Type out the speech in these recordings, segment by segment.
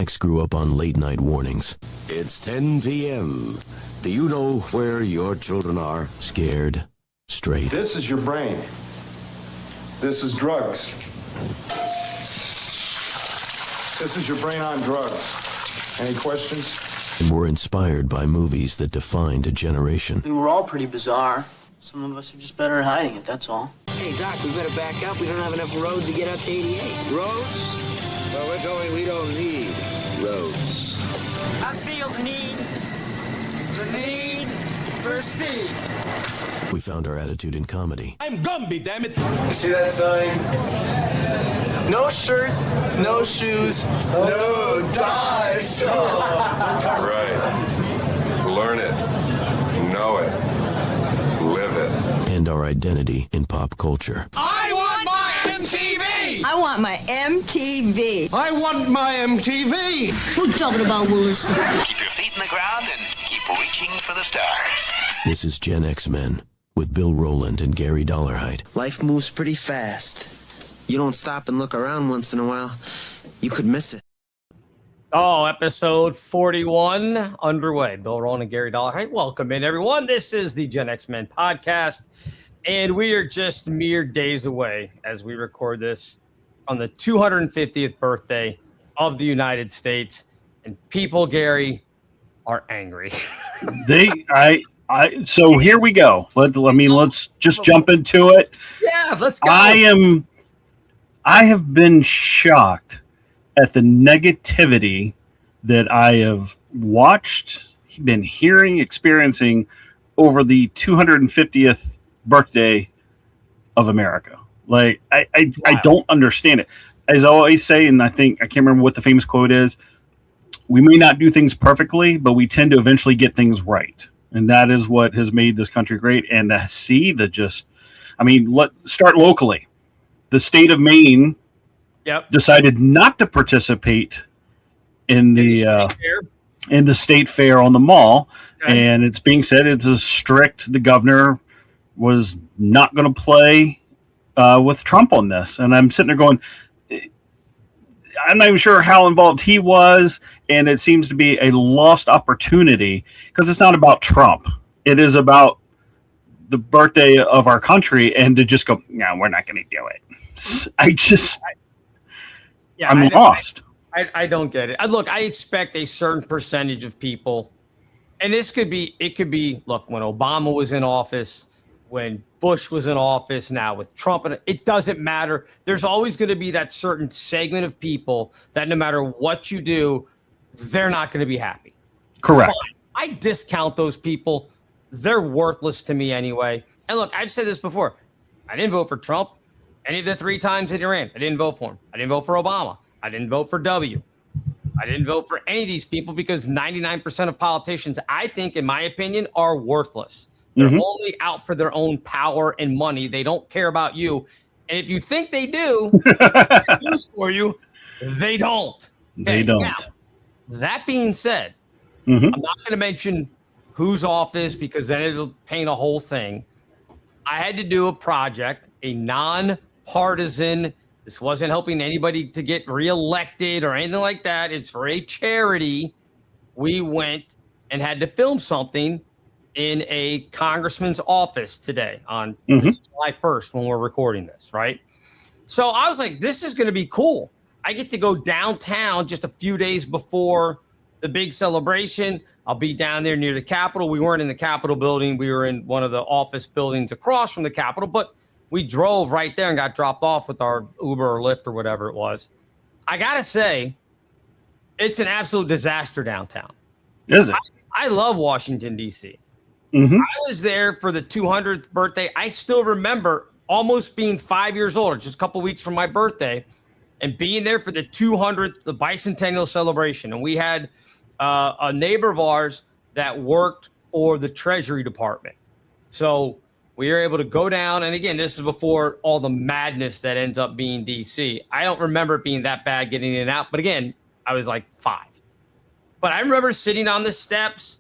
X grew up on late-night warnings. It's 10 p.m. Do you know where your children are? Scared, straight. This is your brain. This is drugs. This is your brain on drugs. Any questions? And were inspired by movies that defined a generation. We were all pretty bizarre. Some of us are just better at hiding it, that's all. Hey, Doc, we better back up. We don't have enough road to get up to 88. Roads? Where we're going, we don't need roads. I feel the need for speed. We found our attitude in comedy. I'm Gumby, damn it! You see that sign? No shirt, no shoes. No dice! Right. Learn it. Know it. Live it. And our identity in pop culture. I want my MTV! I want my MTV. I want my MTV! What you talking about, Willis? Keep your feet in the ground and keep reaching for the stars. This is Gen X Men with Bill Rowland and Gary Dollarhide. Life moves pretty fast. You don't stop and look around once in a while, you could miss it. Oh, episode 41 underway. Bill Rowland and Gary Dollarhide. Welcome in, everyone. This is the Gen X Men podcast, and we are just mere days away as we record this on the 250th birthday of the United States. And people, Gary, are angry. So here we go. Let's just jump into it. Yeah, let's go. I have been shocked at the negativity that I have watched, been hearing, experiencing over the 250th birthday of America. Like, I don't understand it. As I always say, and I can't remember what the famous quote is, we may not do things perfectly, but we tend to eventually get things right. And that is what has made this country great. And let's start locally. The state of Maine decided not to participate in the state fair on the mall. Okay. And it's being said it's a strict, the governor was not going to play with Trump on this. And I'm sitting there going, I'm not even sure how involved he was, and it seems to be a lost opportunity because it's not about Trump. It is about the birthday of our country, and to just go, no, we're not going to do it. I'm lost. I don't get it. Look, I expect a certain percentage of people, and it could be, look, when Obama was in office, when Bush was in office, now with Trump, and it doesn't matter. There's always going to be that certain segment of people that no matter what you do, they're not going to be happy. Correct. Fine. I discount those people. They're worthless to me anyway. And look, I've said this before. I didn't vote for Trump any of the 3 times that he ran. I didn't vote for him. I didn't vote for Obama. I didn't vote for W. I didn't vote for any of these people because 99% of politicians, I think, in my opinion, are worthless. They're only out for their own power and money. They don't care about you. And if you think they do, news for you, they don't. Okay, they don't. Now, that being said, I'm not going to mention whose office because then it'll paint a whole thing. I had to do a project, a non-partisan. This wasn't helping anybody to get reelected or anything like that. It's for a charity. We went and had to film something in a congressman's office today on July 1st when we're recording this, right? So I was like, this is going to be cool. I get to go downtown just a few days before the big celebration. I'll be down there near the Capitol. We weren't in the Capitol building. We were in one of the office buildings across from the Capitol, but we drove right there and got dropped off with our Uber or Lyft or whatever it was. I got to say, it's an absolute disaster downtown. Is it? I love Washington, D.C. I was there for the 200th birthday. I still remember almost being 5 years old, just a couple weeks from my birthday, and being there for the 200th, the bicentennial celebration. And we had a neighbor of ours that worked for the Treasury Department. So we were able to go down. And again, this is before all the madness that ends up being D.C. I don't remember it being that bad getting in and out. But again, I was like 5. But I remember sitting on the steps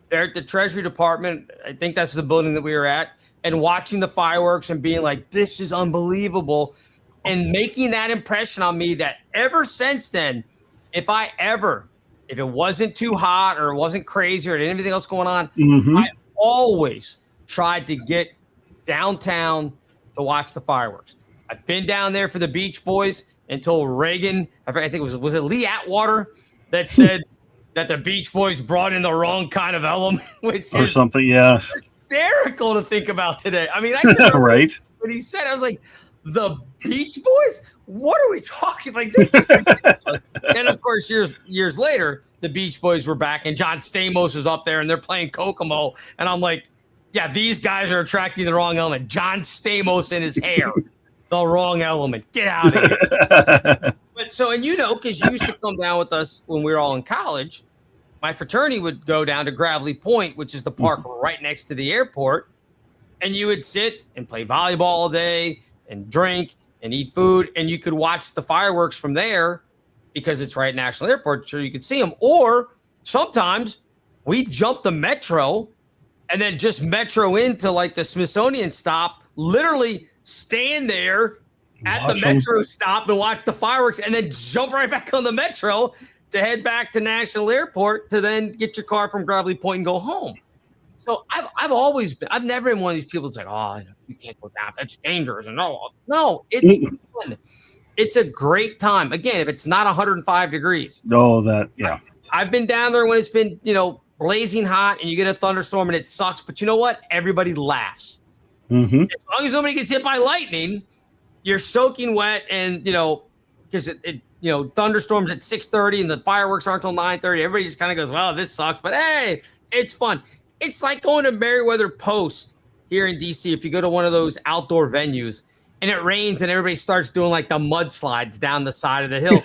there at the Treasury Department, I think that's the building that we were at, and watching the fireworks and being like, this is unbelievable, and making that impression on me that ever since then, if it wasn't too hot or it wasn't crazy or anything else going on, Mm-hmm. I always tried to get downtown to watch the fireworks. I've been down there for the Beach Boys until Reagan, I think it was it Lee Atwater that said that the Beach Boys brought in the wrong kind of element, which Or is something, yes. hysterical to think about today. I mean, I can't Right. when he said, I was like, the Beach Boys? What are we talking? Like, this is ridiculous. And of course, years later, the Beach Boys were back, and John Stamos is up there, and they're playing Kokomo. And I'm like, yeah, these guys are attracting the wrong element. John Stamos and his hair, the wrong element. Get out of here. But so, and because you used to come down with us when we were all in college, my fraternity would go down to Gravely Point, which is the park right next to the airport, and you would sit and play volleyball all day and drink and eat food, and you could watch the fireworks from there because it's right at National Airport, so you could see them. Or sometimes we jump the metro and then just metro into like the Smithsonian stop, literally stand there at the metro stop and watch the fireworks and then jump right back on the metro to head back to National Airport to then get your car from Gravely Point and go home. So I've never been one of these people that's like, oh, you can't go down. That's dangerous. And no, it's fun. It's a great time. Again, if it's not 105 degrees. I've been down there when it's been, blazing hot and you get a thunderstorm and it sucks. But you know what? Everybody laughs. Mm-hmm. As long as nobody gets hit by lightning, you're soaking wet and, because it thunderstorms at 6:30 and the fireworks aren't until 9:30. Everybody just kind of goes, well, this sucks. But hey, it's fun. It's like going to Meriwether Post here in DC. If you go to one of those outdoor venues and it rains and everybody starts doing like the mudslides down the side of the hill,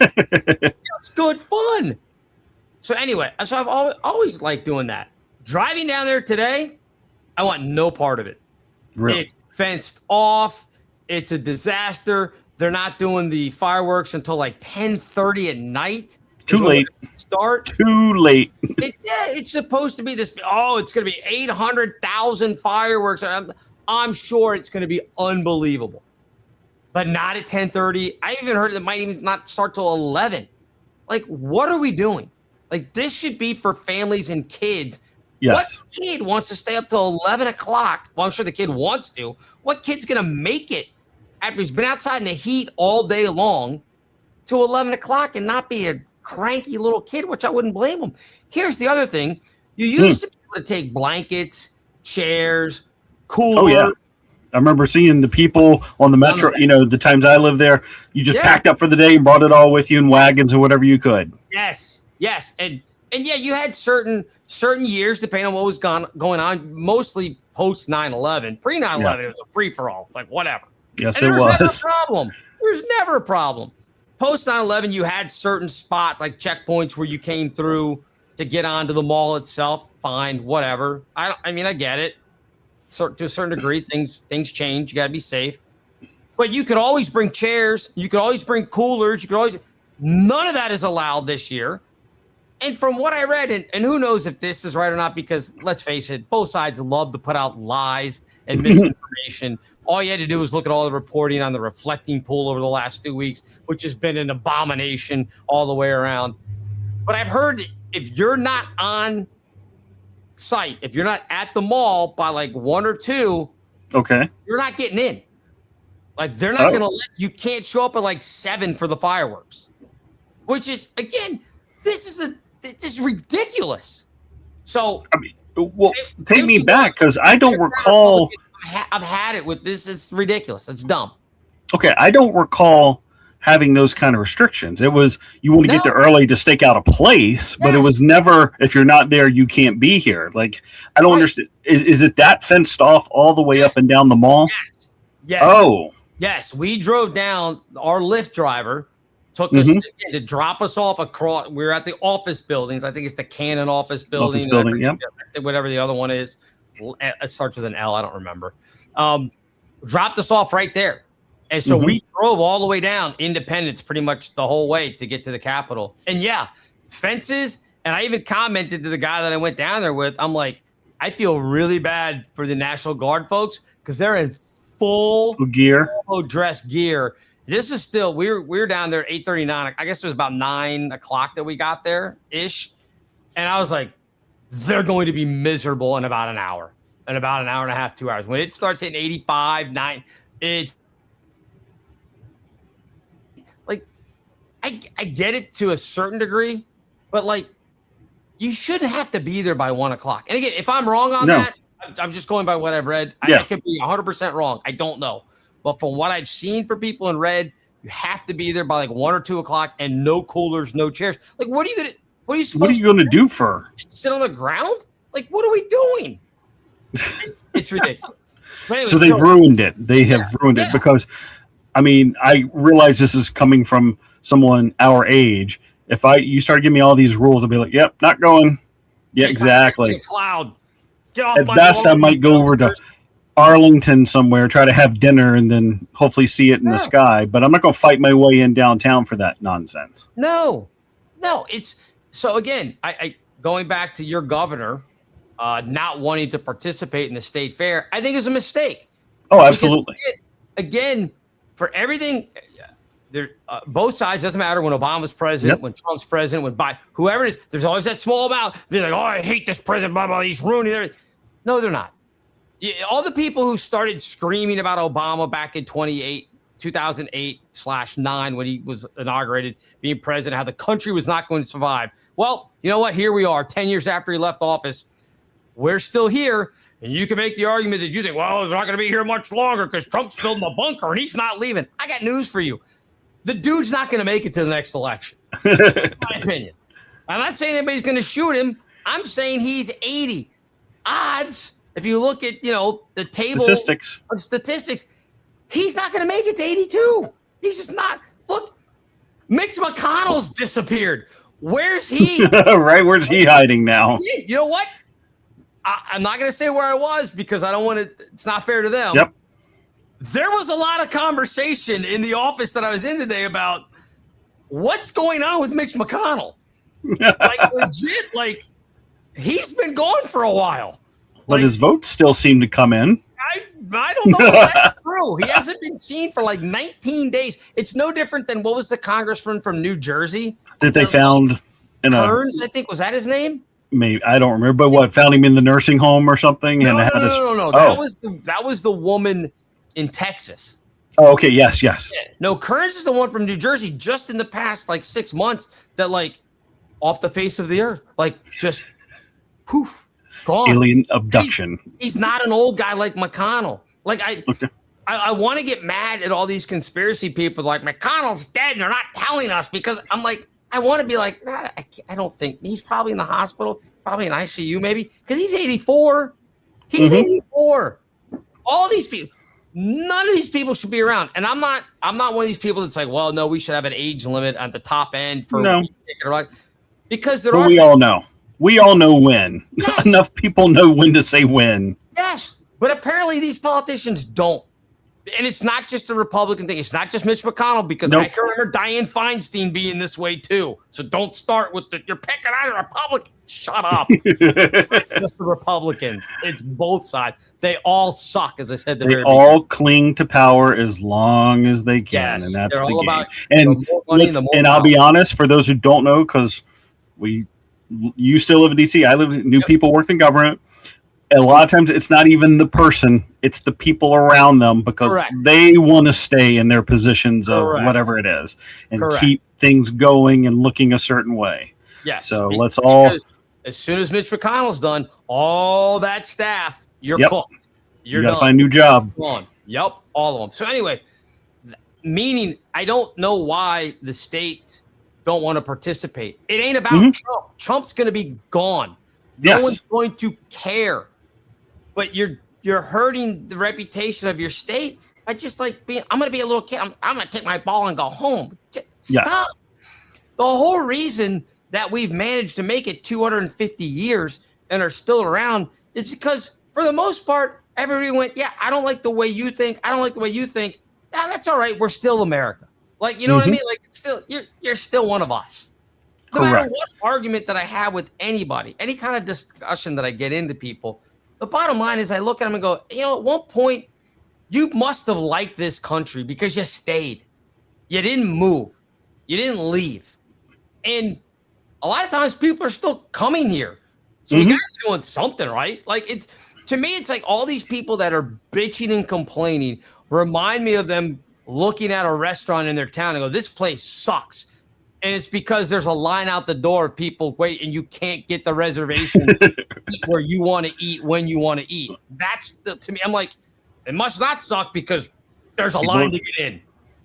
it's good fun. So anyway, so I've always liked doing that. Driving down there today, I want no part of it. Really? It's fenced off. It's a disaster. They're not doing the fireworks until like 10:30 at night. Too late. Start. Too late. It's supposed to be this. Oh, it's going to be 800,000 fireworks. I'm sure it's going to be unbelievable, but not at 10:30. I even heard it might even not start till 11. Like, what are we doing? Like, this should be for families and kids. Yes. What kid wants to stay up till 11 o'clock? Well, I'm sure the kid wants to. What kid's going to make it after he's been outside in the heat all day long to 11 o'clock and not be a cranky little kid, which I wouldn't blame him. Here's the other thing. You used to be able to take blankets, chairs, cooler. Oh, yeah. I remember seeing the people on the metro, the times I lived there, you just packed up for the day and brought it all with you in wagons or whatever you could. Yes. And yeah, you had certain years, depending on what was going on, mostly post 9/11. Pre 9/11, it was a free for all. It's like, whatever. Yes, and it was. Never a problem. There's never a problem. Post 9/11, you had certain spots like checkpoints where you came through to get onto the mall itself. Fine, whatever. I mean, I get it. To a certain degree, things change. You got to be safe. But you could always bring chairs. You could always bring coolers. None of that is allowed this year. And from what I read, and who knows if this is right or not, because let's face it, both sides love to put out lies and misinformation. All you had to do was look at all the reporting on the reflecting pool over the last 2 weeks, which has been an abomination all the way around. But I've heard that if you're not on site, if you're not at the mall by like 1 or 2, okay, you're not getting in. Like, they're not going to you can't show up at like 7 for the fireworks, which is, again, this is ridiculous. So, I mean, well, take me back, because I don't recall. I've had it with this. It's ridiculous. It's dumb. Okay, I don't recall having those kind of restrictions. It was you want to get there early to stake out a place, but it was never if you're not there, you can't be here. Like, I don't understand. Is it that fenced off all the way up and down the mall? Yes. Oh. Yes. We drove down. Our Lyft driver took us to drop us off across. We were at the office buildings. I think it's the Canon office building. Office building, whatever the other one is. It starts with an L. I don't remember. Dropped us off right there. And so we drove all the way down Independence pretty much the whole way to get to the Capitol. And yeah, fences. And I even commented to the guy that I went down there with. I'm like, I feel really bad for the National Guard folks because they're in full gear, dress gear. This is still we were down there at 8:39. I guess it was about 9 o'clock that we got there ish, and I was like, they're going to be miserable in about an hour, and about an hour and a half, 2 hours. When it starts hitting 85, 9, it's like I get it to a certain degree, but like you shouldn't have to be there by 1 o'clock. And again, if I'm wrong on that, I'm just going by what I've read. I could be 100% wrong. I don't know. But from what I've seen for people and read, you have to be there by like 1 or 2 o'clock, and no coolers, no chairs. Like, what are you going to do for? Just sit on the ground? Like, what are we doing? It's ridiculous. Anyway, so they've ruined it. They have ruined it because, I mean, I realize this is coming from someone our age. If you start giving me all these rules, I'll be like, "Yep, not going." Yeah, exactly. Cloud. Get off At my best, I lawn, might go over to Arlington somewhere, try to have dinner, and then hopefully see it in the sky. But I'm not going to fight my way in downtown for that nonsense. No. It's so again. I going back to your governor not wanting to participate in the state fair. I think is a mistake. Oh, absolutely. Again, for everything, there both sides doesn't matter. When Obama's president, when Trump's president, when Biden, whoever it is, there's always that small amount. They're like, "Oh, I hate this president. Blah blah. He's ruining everything." No, they're not. All the people who started screaming about Obama back in 2008/9 when he was inaugurated, being president, how the country was not going to survive. Well, you know what? Here we are, 10 years after he left office. We're still here, and you can make the argument that you think, well, we're not going to be here much longer because Trump's building a bunker and he's not leaving. I got news for you. The dude's not going to make it to the next election, in my opinion. I'm not saying anybody's going to shoot him. I'm saying he's 80. Odds, if you look at, the table of statistics, he's not going to make it to 82. He's just not. Look, Mitch McConnell's disappeared. Where's he? Right? Where's he hiding now? You know what? I'm not going to say where I was because I don't want to. It's not fair to them. Yep. There was a lot of conversation in the office that I was in today about what's going on with Mitch McConnell. Like legit, like he's been gone for a while. But his votes still seem to come in. I don't know if that's true. He hasn't been seen for like 19 days. It's no different than what was the congressman from New Jersey that they found in Kearns, I think. Was that his name? Maybe I don't remember, but what, found him in the nursing home or something? No. Oh. That was the woman in Texas. Oh, okay. Yes. Yeah. No, Kearns is the one from New Jersey. Just in the past like 6 months, that like off the face of the earth, like just poof. Gone. Alien abduction. He's not an old guy like McConnell. Like I want to get mad at all these conspiracy people like McConnell's dead and they're not telling us, because I'm like, I want to be like, I don't think he's probably in the hospital, probably in ICU maybe, because he's 84. He's 84. All these people, none of these people should be around. And I'm not one of these people that's like, well, no, we should have an age limit at the top end for because there are. We all know. We all know when. Yes. Enough people know when to say when. Yes, but apparently these politicians don't. And it's not just a Republican thing. It's not just Mitch McConnell, because I can remember Dianne Feinstein being this way too. So don't start with you're picking on a Republican. Shut up. Just the Republicans. It's both sides. They all suck, as I said. They all cling to power as long as they can, and that's the game. And I'll be honest, for those who don't know, because you still live in DC. I live. New people work in government. And a lot of times, it's not even the person; it's the people around them, because they want to stay in their positions of whatever it is and keep things going and looking a certain way. Yes. So let's all. As soon as Mitch McConnell's done, all that staff, you're cooked. You got to find a new job. Yep, all of them. So anyway, meaning I don't know why the state don't want to participate. It ain't about Trump. Trump's going to be gone. No one's going to care. But you're hurting the reputation of your state by just like being. I'm going to be a little kid. I'm going to take my ball and go home. Just stop. The whole reason that we've managed to make it 250 years and are still around is because, for the most part, everybody went, yeah, I don't like the way you think. I don't like the way you think. Yeah, that's all right. We're still America. Like, you know what I mean? Like, it's still you're still one of us. No matter what argument that I have with anybody, any kind of discussion that I get into people, the bottom line is I look at them and go, at one point, you must have liked this country because you stayed. You didn't move. You didn't leave. And a lot of times people are still coming here. So you got to be doing something, right? Like to me, it's like all these people that are bitching and complaining remind me of them looking at a restaurant in their town and go, this place sucks. And it's because there's a line out the door of people wait and you can't get the reservation where you want to eat when you want to eat. That's to me, I'm like, it must not suck because there's a line to get in.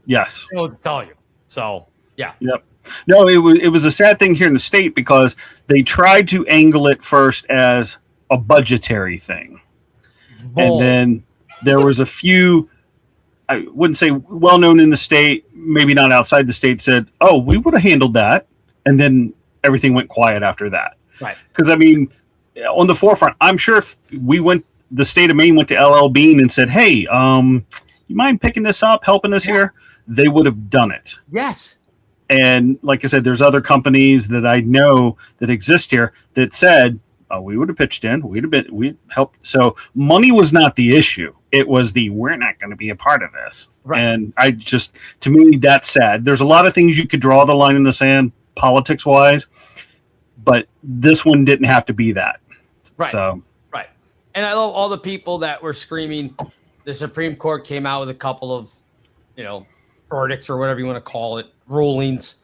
Yes. I don't know what to tell you. So, yeah. Yep. No, it was a sad thing here in the state because they tried to angle it first as a budgetary thing. And then there was a few, I wouldn't say well-known in the state, maybe not outside the state, said, oh, we would have handled that. And then everything went quiet after that. Right. Because, I mean, on the forefront, I'm sure if the state of Maine went to LL Bean and said, hey, you mind picking this up, helping us here? They would have done it. Yes. And like I said, there's other companies that I know that exist here that said, oh, we would have pitched in, we'd helped. So money was not the issue. It was we're not going to be a part of this. Right. And to me, that's sad. There's a lot of things you could draw the line in the sand politics wise, but this one didn't have to be that. Right. So, right. And I love all the people that were screaming. The Supreme Court came out with a couple of, verdicts or whatever you want to call it, rulings.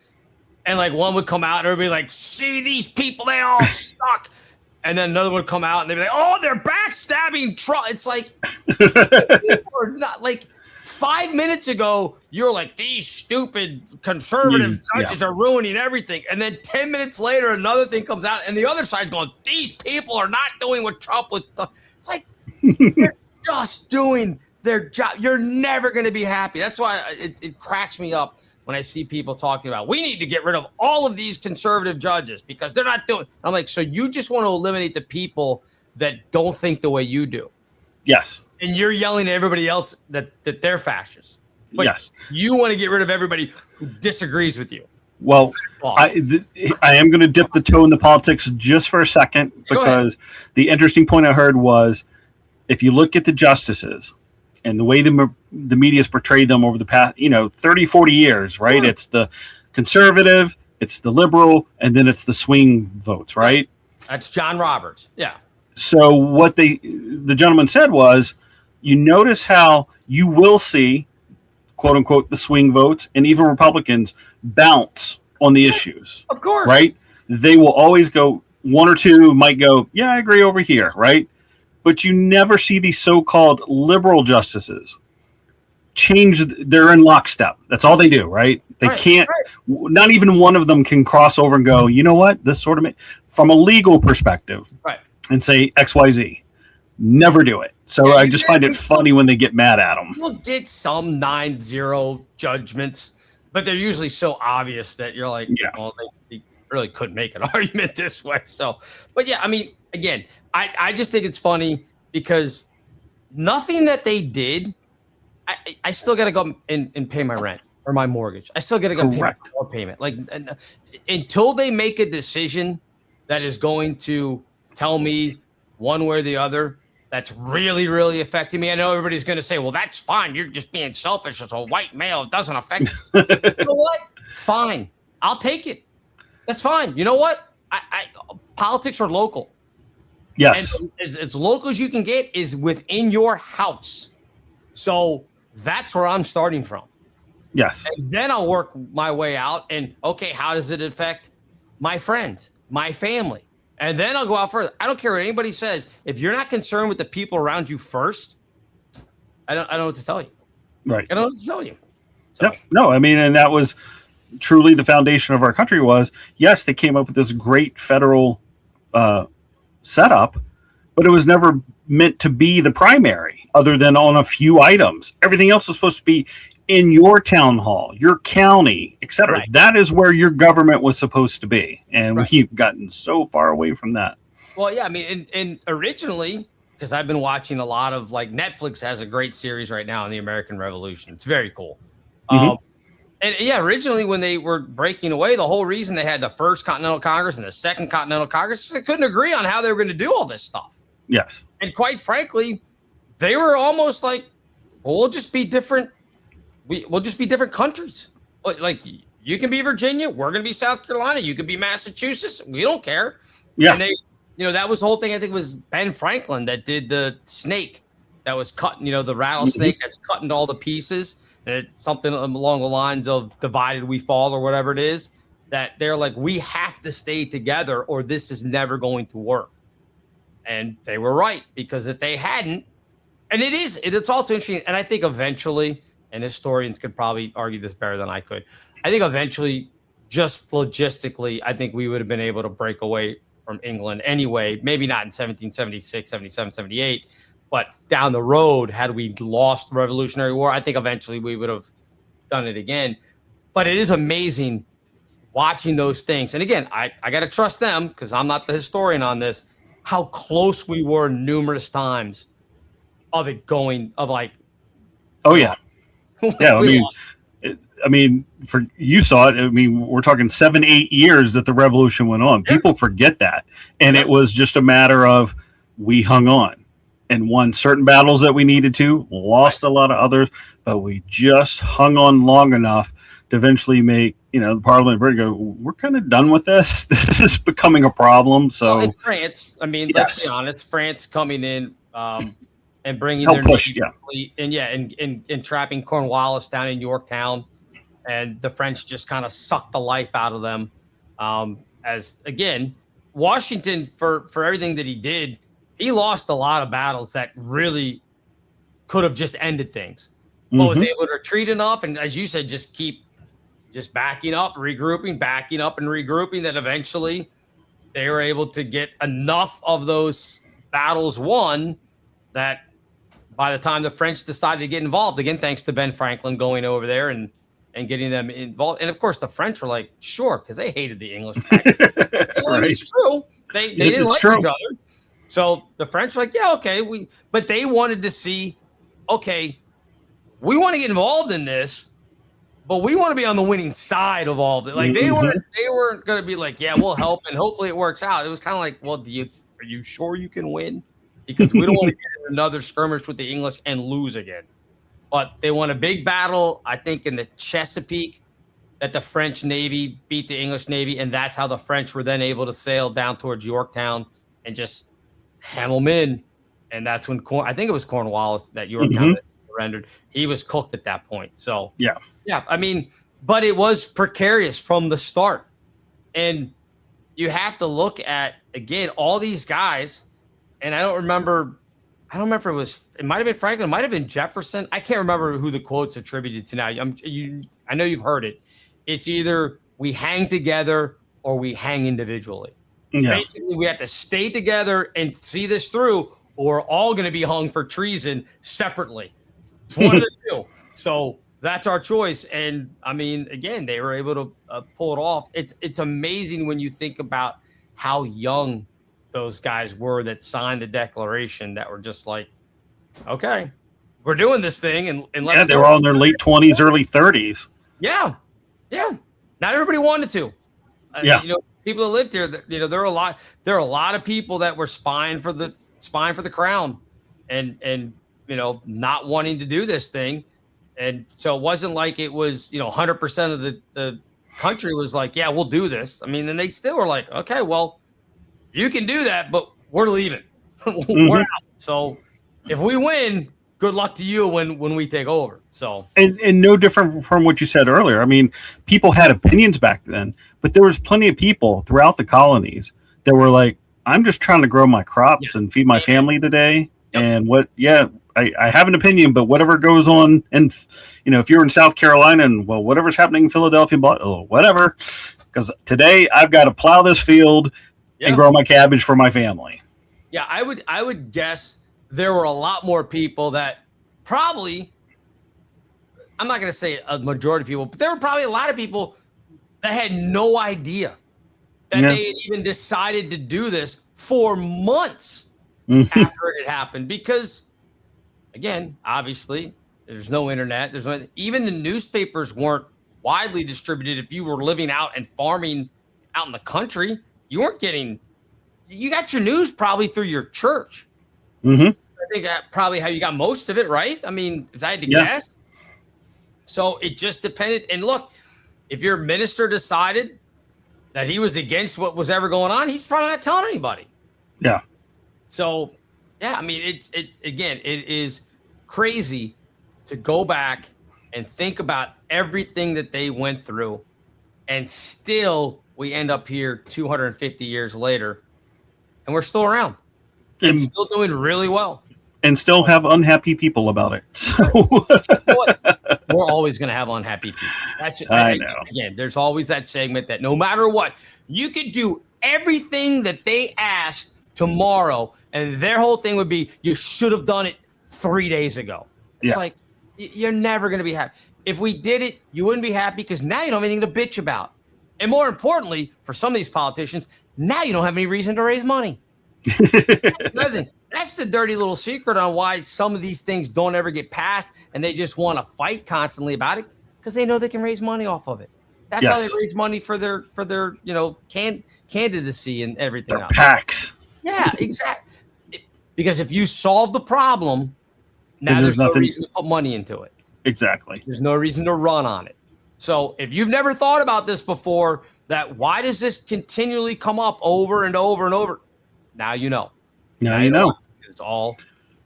And like one would come out and everybody like, see these people, they all suck. And then another would come out and they'd be like, oh, they're backstabbing Trump. It's like, people are not like 5 minutes ago, you're like, these stupid conservative judges are ruining everything. And then 10 minutes later, another thing comes out and the other side's going, these people are not doing what Trump was. It's like, they're just doing their job. You're never going to be happy. That's why it cracks me up when I see people talking about, we need to get rid of all of these conservative judges because they're not doing. I'm like, so you just want to eliminate the people that don't think the way you do. Yes. And you're yelling at everybody else that they're fascists. But yes. You want to get rid of everybody who disagrees with you. Well, I am going to dip the toe in the politics just for a second because the interesting point I heard was if you look at the justices and the way the media's portrayed them over the past, 30, 40 years, right? It's the conservative, it's the liberal, and then it's the swing votes, right? That's John Roberts. Yeah. So what the gentleman said was, you notice how you will see, quote unquote, the swing votes and even Republicans bounce on the issues. Of course. Right? They will always go, one or two might go, yeah, I agree over here, right? But you never see these so-called liberal justices change. They're in lockstep. That's all they do, right? They can't, not even one of them can cross over and go, you know what? This sort of, from a legal perspective, right, and say XYZ. Never do it. So I just find it funny when they get mad at them. You'll get some 9-0 judgments, but they're usually so obvious that you're like, well, they really couldn't make an argument this way. So, but yeah, I mean, again, I just think it's funny because nothing that they did, I still got to go and pay my rent or my mortgage. I still got to go pay my car payment. Like until they make a decision that is going to tell me one way or the other, that's really, really affecting me. I know everybody's going to say, well, that's fine. You're just being selfish as a white male. It doesn't affect you. You know what? Fine. I'll take it. That's fine. You know what? Politics are local. Yes. And as local as you can get is within your house. So that's where I'm starting from. Yes. And then I'll work my way out and, okay, how does it affect my friends, my family? And then I'll go out further. I don't care what anybody says. If you're not concerned with the people around you first, I don't know what to tell you. Right. I don't know what to tell you. So. Yep. No, I mean, and that was truly the foundation of our country was, yes, they came up with this great federal setup, but it was never meant to be the primary other than on a few items. Everything else was supposed to be in your town hall, your county, etc. Right. That is where your government was supposed to be. And we've gotten so far away from that. Well, yeah, I mean, and originally, because I've been watching a lot of, like, Netflix has a great series right now on the American Revolution. It's very cool. And yeah, originally when they were breaking away, the whole reason they had the First Continental Congress and the Second Continental Congress, they couldn't agree on how they were going to do all this stuff. Yes. And quite frankly, they were almost like, well, we'll just be different. We'll just be different countries. Like, you can be Virginia, we're going to be South Carolina, you could be Massachusetts, we don't care. Yeah. And they, that was the whole thing. I think it was Ben Franklin that did the snake that was cutting, the rattlesnake that's cutting all the pieces. And it's something along the lines of divided we fall or whatever it is, that they're like, we have to stay together or this is never going to work. And they were right, because if they hadn't, and it's also interesting. And I think eventually, and historians could probably argue this better than I could, I think eventually, just logistically, I think we would have been able to break away from England anyway. Maybe not in 1776, 77, 78, but down the road, had we lost the Revolutionary War, I think eventually we would have done it again. But it is amazing watching those things. And again, I got to trust them because I'm not the historian on this, how close we were numerous times of it going, of like, oh, yeah. Yeah, I mean, for you saw it. I mean, we're talking 7-8 years that the revolution went on. People forget that, and it was just a matter of we hung on and won certain battles that we needed to, lost a lot of others, but we just hung on long enough to eventually make the Parliament of Britain go, we're kind of done with this. This is becoming a problem. So in France, I mean, let's be honest, France coming in. And bringing help their push, fleet, and trapping Cornwallis down in Yorktown, and the French just kind of sucked the life out of them. As again, Washington for everything that he did, he lost a lot of battles that really could have just ended things, but was able to retreat enough, and as you said, just keep backing up, regrouping, that eventually they were able to get enough of those battles won that by the time the French decided to get involved, again, thanks to Ben Franklin going over there and getting them involved. And of course, the French were like, sure, because they hated the English. Right. It's true. They didn't like each other. So the French were like, yeah, okay. But they wanted to see, okay, we want to get involved in this, but we want to be on the winning side of all of it. Like they weren't going to be like, yeah, we'll help and hopefully it works out. It was kind of like, well, are you sure you can win? Because we don't want to get in another skirmish with the English and lose again. But they won a big battle, I think, in the Chesapeake, that the French Navy beat the English Navy, and that's how the French were then able to sail down towards Yorktown and just hem them in. And that's when I think it was Cornwallis that Yorktown surrendered. He was cooked at that point. So yeah. I mean, but it was precarious from the start, and you have to look at again all these guys. And I don't remember it might have been Franklin, it might have been Jefferson. I can't remember who the quote's attributed to now. I know you've heard it. It's either we hang together or we hang individually. Yeah. Basically, we have to stay together and see this through, or we're all going to be hung for treason separately. It's one of the two. So that's our choice. And I mean, again, they were able to pull it off. It's amazing when you think about how young those guys were that signed the Declaration, that were just like, okay, we're doing this thing. And let's they were all in their late 20s, early 30s. Yeah. Not everybody wanted to. People that lived here, there are a lot of people that were spying for the crown and not wanting to do this thing. And so it wasn't like it was, 100% of the country was like, yeah, we'll do this. I mean, and they still were like, okay, well, you can do that, but we're leaving. We're out. So if we win, good luck to you when we take over. So and no different from what you said earlier. I mean, people had opinions back then, but there was plenty of people throughout the colonies that were like, I'm just trying to grow my crops and feed my family today. Yep. And I have an opinion, but whatever goes on, and if you're in South Carolina and whatever's happening in Philadelphia, whatever, because today I've got to plow this field and grow my cabbage for my family. Yeah, I would guess there were a lot more people that probably, I'm not going to say a majority of people, but there were probably a lot of people that had no idea that they had even decided to do this for months after it had happened. Because, again, obviously, there's no internet. Even the newspapers weren't widely distributed. If you were living out and farming out in the country, you got your news probably through your church. I think that's probably how you got most of it, right? I mean, if I had to guess. So it just depended. And look, if your minister decided that he was against what was ever going on, he's probably not telling anybody. Yeah. So, yeah, I mean, it is crazy to go back and think about everything that they went through, and still we end up here 250 years later, and we're still around and still doing really well. And still have unhappy people about it. So we're always going to have unhappy people. That's I know. Again, there's always that segment that no matter what, you could do everything that they asked tomorrow, and their whole thing would be, you should have done it 3 days ago. It's like, you're never going to be happy. If we did it, you wouldn't be happy because now you don't have anything to bitch about. And more importantly, for some of these politicians, now you don't have any reason to raise money. That's the dirty little secret on why some of these things don't ever get passed, and they just want to fight constantly about it because they know they can raise money off of it. That's how they raise money for their candidacy and everything. Their PACs. Yeah, exactly. Because if you solve the problem, now there's no reason to put money into it. Exactly. There's no reason to run on it. So if you've never thought about this before, that why does this continually come up over and over and over? Now you know. Now you know. It's all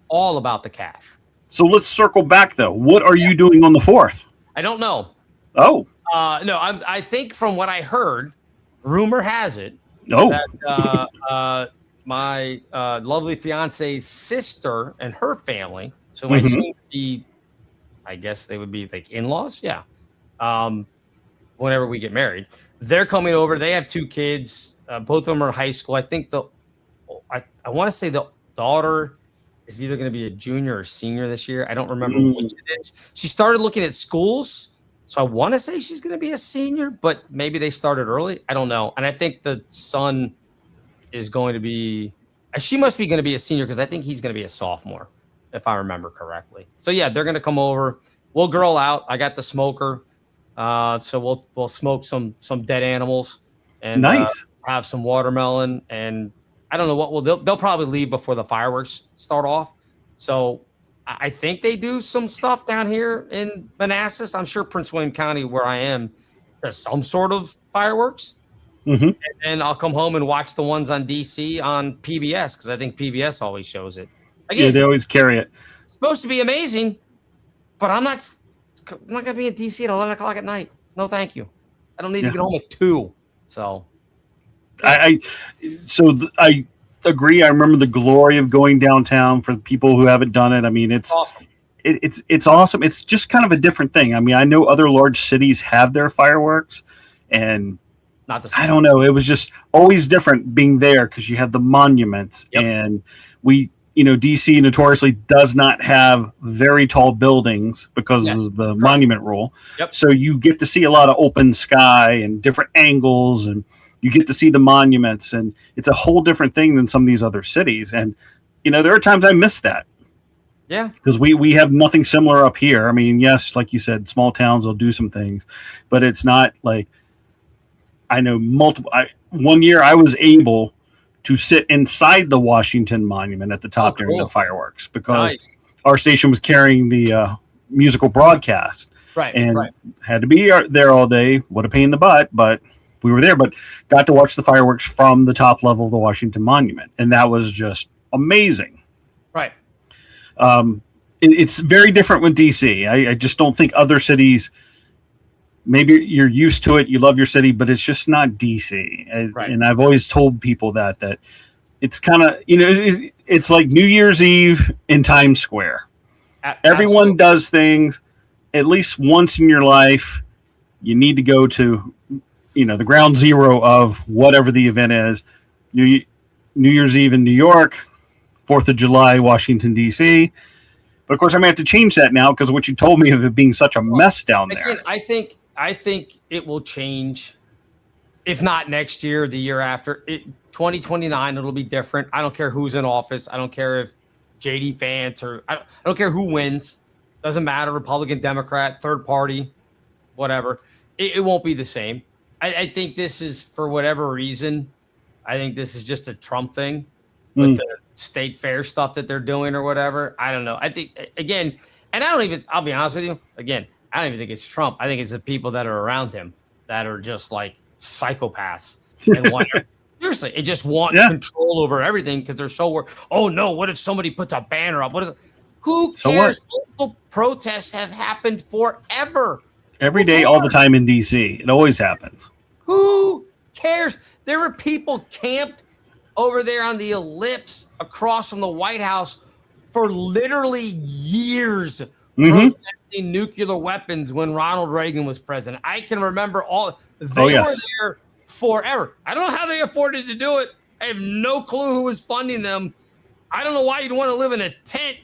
about the cash. So let's circle back, though. What are you doing on the 4th? I don't know. Oh. No, I think from what I heard, rumor has it that my lovely fiance's sister and her family, so my soon to be, I guess they would be like in-laws, yeah. Whenever we get married, they're coming over. They have 2 kids. Both of them are in high school. I think I want to say the daughter is either going to be a junior or senior this year. I don't remember which it is. She started looking at schools, so I want to say she's going to be a senior, but maybe they started early. I don't know. And I think the son is going to be – she must be going to be a senior because I think he's going to be a sophomore, if I remember correctly. So, yeah, they're going to come over. We'll grill out. I got the smoker, so we'll smoke some dead animals and have some watermelon and – I don't know what they'll probably leave before the fireworks start off. So I think they do some stuff down here in Manassas. I'm sure Prince William County, where I am, does some sort of fireworks. And then I'll come home and watch the ones on DC on PBS because I think PBS always shows it. Again, they always carry it. It's supposed to be amazing, but I'm not going to be in DC at 11 o'clock at night. No, thank you. I don't need to get home at 2. So. I agree. I remember the glory of going downtown for the people who haven't done it. I mean, it's awesome. It's awesome. It's just kind of a different thing. I mean, I know other large cities have their fireworks, and not the same. I don't know. It was just always different being there because you have the monuments, and DC notoriously does not have very tall buildings because of the monument rule. So you get to see a lot of open sky and different angles, and you get to see the monuments, and it's a whole different thing than some of these other cities. And, there are times I miss that. Yeah. Because we have nothing similar up here. I mean, yes, like you said, small towns will do some things, but it's not like I know multiple. One year I was able to sit inside the Washington Monument at the top during the fireworks because our station was carrying the musical broadcast. And had to be there all day. What a pain in the butt, but we were there, but got to watch the fireworks from the top level of the Washington Monument. And that was just amazing. Right. It's very different with DC. I just don't think other cities, maybe you're used to it. You love your city, but it's just not DC. And I've always told people that it's kind of, it's like New Year's Eve in Times Square. Everyone does things at least once in your life. You need to go to, the ground zero of whatever the event is. New Year's Eve in New York, 4th of July, Washington, D.C. But, of course, I'm going to have to change that now because what you told me of it being such a mess down there. I think it will change, if not next year, the year after. 2029, it'll be different. I don't care who's in office. I don't care if J.D. Vance or I don't care who wins. Doesn't matter, Republican, Democrat, third party, whatever. It won't be the same. I think this is, for whatever reason, I think this is just a Trump thing with the state fair stuff that they're doing or whatever. I don't know. I think, again, and I'll be honest with you, again, I don't even think it's Trump. I think it's the people that are around him that are just like psychopaths and want seriously, it just want control over everything because they're so worried. Oh no, what if somebody puts a banner up? What is it? Who cares? Local protests have happened forever. Every day, all the time in DC. It always happens. Who cares? There were people camped over there on the ellipse across from the White House for literally years protesting nuclear weapons when Ronald Reagan was president. I can remember all. They were there forever. I don't know how they afforded to do it. I have no clue who was funding them. I don't know why you'd want to live in a tent.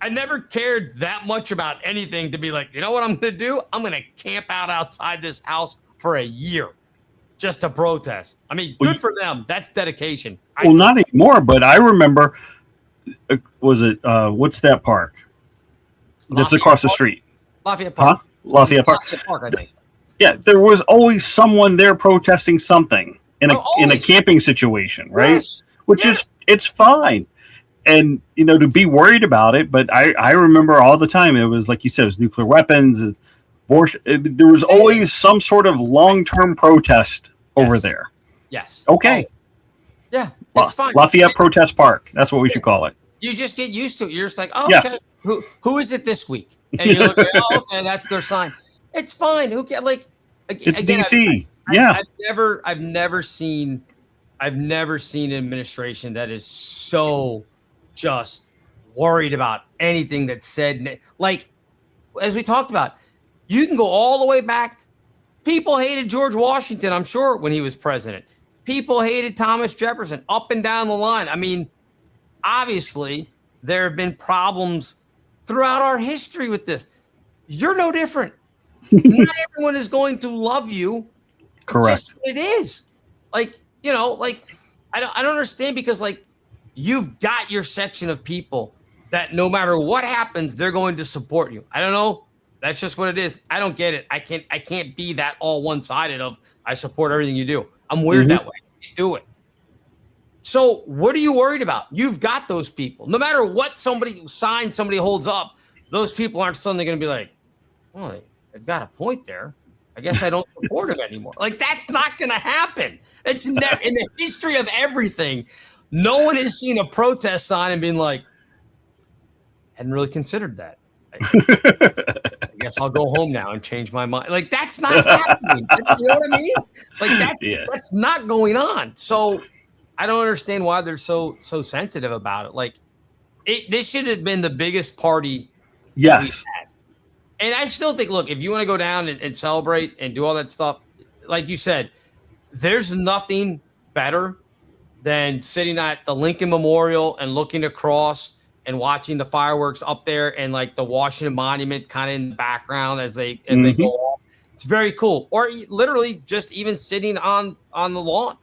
I never cared that much about anything to be like, you know what I'm going to do? I'm going to camp out outside this house for a year just to protest. I mean, good for them. That's dedication. Well, not anymore, but I remember, was it, what's that park? That's across the street. Lafayette Park. Huh? Lafayette Park. Lafayette Park, I think. Yeah, there was always someone there protesting something in a camping situation, right? Yes. Which is, it's fine. And, to be worried about it, but I remember all the time, it was like you said, it was nuclear weapons, abortion. There was always some sort of long-term protest over there. Yes. Okay. Oh. Yeah, it's fine. Lafayette Protest Park. That's what we should call it. You just get used to it. You're just like, oh, yes. Okay. Who is it this week? And you look, oh, okay, that's their sign. It's fine. Who can It's again, DC. I've never seen an administration that is so just worried about anything that's said. Like, as we talked about, you can go all the way back. People hated George Washington, I'm sure, when he was president. People hated Thomas Jefferson up and down the line. I mean, obviously, there have been problems throughout our history with this. You're no different. Not everyone is going to love you. Correct. Just it is. I don't understand because you've got your section of people that no matter what happens, they're going to support you. I don't know. That's just what it is. I don't get it. I can't be that all one-sided of I support everything you do. I'm weird that way. I can't do it. So what are you worried about? You've got those people. No matter what somebody holds up, those people aren't suddenly going to be like, well, they've got a point there. I guess I don't support him anymore. That's not going to happen. It's never in the history of everything. No one has seen a protest sign and been like, hadn't really considered that. I guess I'll go home now and change my mind. That's not happening. You know what I mean? That's not going on. So I don't understand why they're so sensitive about it. This should have been the biggest party. Yes. And I still think, look, if you want to go down and celebrate and do all that stuff, like you said, there's nothing better than sitting at the Lincoln Memorial and looking across and watching the fireworks up there and the Washington Monument kind of in the background as they go off. It's very cool. Or literally just even sitting on the lawn,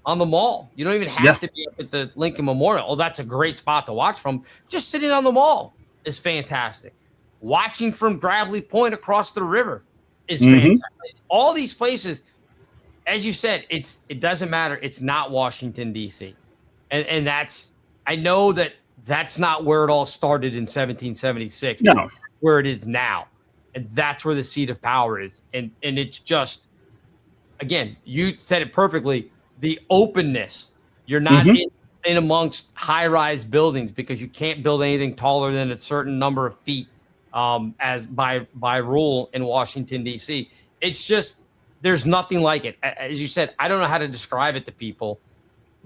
on the mall. You don't even have to be up at the Lincoln Memorial. Oh, that's a great spot to watch from. Just sitting on the mall is fantastic. Watching from Gravely Point across the river is fantastic. All these places, as you said, it doesn't matter. It's not Washington, D.C. And I know that's not where it all started in 1776. No. Where it is now. And that's where the seat of power is. And it's just, again, you said it perfectly, the openness. You're not in amongst high-rise buildings because you can't build anything taller than a certain number of feet as by rule in Washington, D.C. It's just, there's nothing like it. As you said, I don't know how to describe it to people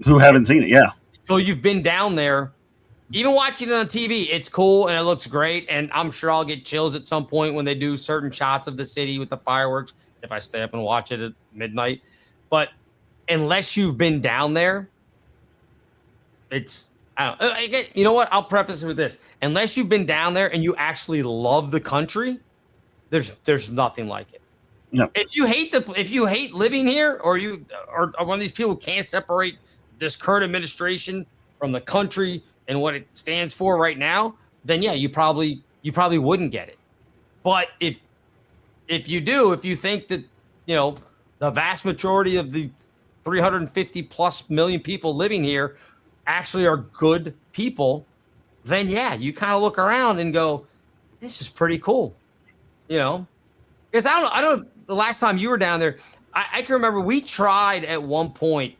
who haven't seen it. Yeah. So you've been down there, even watching it on TV. It's cool and it looks great. And I'm sure I'll get chills at some point when they do certain shots of the city with the fireworks if I stay up and watch it at midnight. But unless you've been down there, you know what? I'll preface it with this. Unless you've been down there and you actually love the country, there's nothing like it. No. If you hate living here, or you are one of these people who can't separate this current administration from the country and what it stands for right now, then yeah, you probably wouldn't get it. But if you think that the vast majority of the 350 plus million people living here actually are good people, then yeah, you kind of look around and go, this is pretty cool. Because I don't know, the last time you were down there, I can remember we tried at one point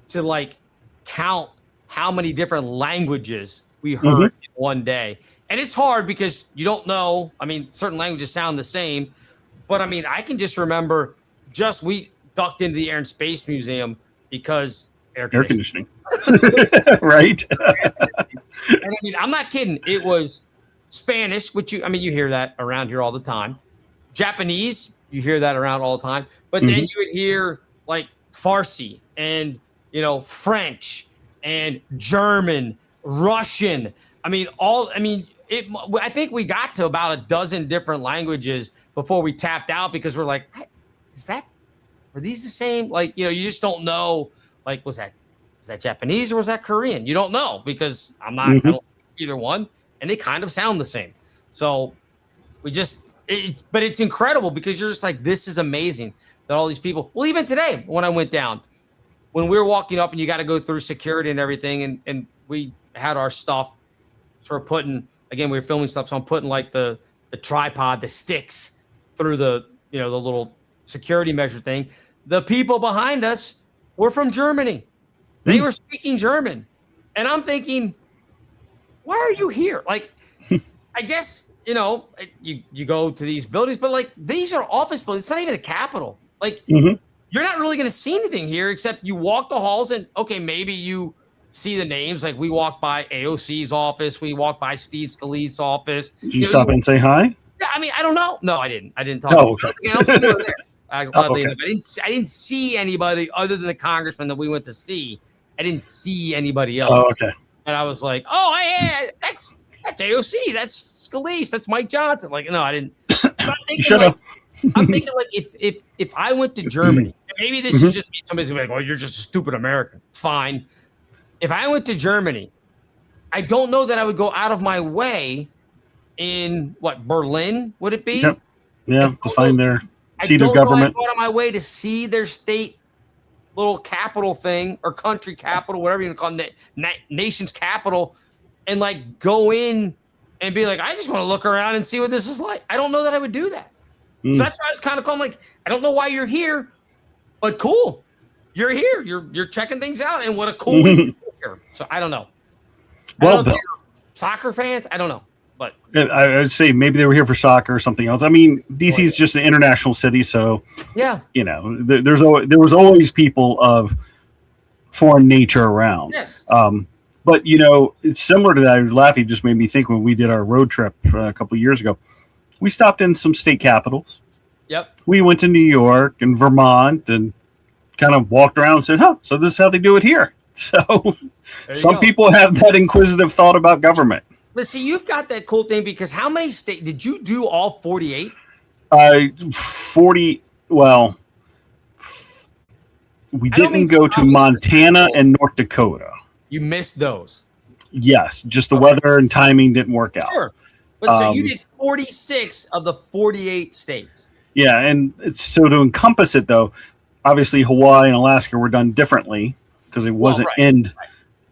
to like count how many different languages we heard in one day. And it's hard because you don't know. I mean, certain languages sound the same, but I mean, I can just remember we ducked into the Air and Space Museum because air conditioning. Right. And I mean, I'm not kidding. It was Spanish, which you hear that around here all the time. Japanese, you hear that around all the time. But then you would hear like Farsi and, French and German, Russian. I think we got to about a dozen different languages before we tapped out because we're like, are these the same? Like, you just don't know. Like, was that Japanese or was that Korean? You don't know because I don't speak either one, and they kind of sound the same. So but it's incredible because you're just like, this is amazing that all these people. Well, even today when I went down, when we were walking up and you got to go through security and everything, and we had our stuff sort of putting. Again, we were filming stuff, so I'm putting like the tripod, the sticks through the the little security measure thing. The people behind us were from Germany. They were speaking German. And I'm thinking, why are you here? Like, I guess, you go to these buildings, but like these are office buildings. It's not even the Capitol. Like, you're not really going to see anything here except you walk the halls and, okay, maybe you see the names. Like we walked by AOC's office. We walked by Steve Scalise's office. Did you stop and say hi? Yeah, I don't know. No, I didn't. I didn't talk. Oh, okay. I don't think they were there. Okay. I didn't see anybody other than the congressman that we went to see. I didn't see anybody else. Oh, okay. And I was like, oh, yeah, that's AOC. That's Scalise. That's Mike Johnson. Like, no, I didn't. You should have. I'm thinking like if I went to Germany, maybe this is just somebody's gonna be like, oh, you're just a stupid American. Fine. If I went to Germany, I don't know that I would go out of my way in Berlin, would it be? Yep. Yeah, to find their seat of government. I go out of my way to see their state little capital thing or country capital, whatever you want to call it, nation's capital, and like go in and be like, I just want to look around and see what this is like. I don't know that I would do that. So that's why I was kind of calling, like, I don't know why you're here, but cool. You're here. You're checking things out, and what a cool way to be here. So I don't know. Well, Bill, soccer fans, I don't know, but I would say maybe they were here for soccer or something else. I mean, DC is just an international city, so yeah, there was always people of foreign nature around. Yes. But it's similar to that. Laffy just made me think when we did our road trip a couple of years ago. We stopped in some state capitals. Yep. We went to New York and Vermont and kind of walked around and said, so this is how they do it here. So some people have that inquisitive thought about government. But see, you've got that cool thing because how many states did you do? All 48? 40. Well, we didn't go to Montana and North Dakota. You missed those. Yes. Just the weather and timing didn't work out. Sure. But so you did 46 of the 48 states. Yeah. And so to encompass it, though, obviously Hawaii and Alaska were done differently because it wasn't in the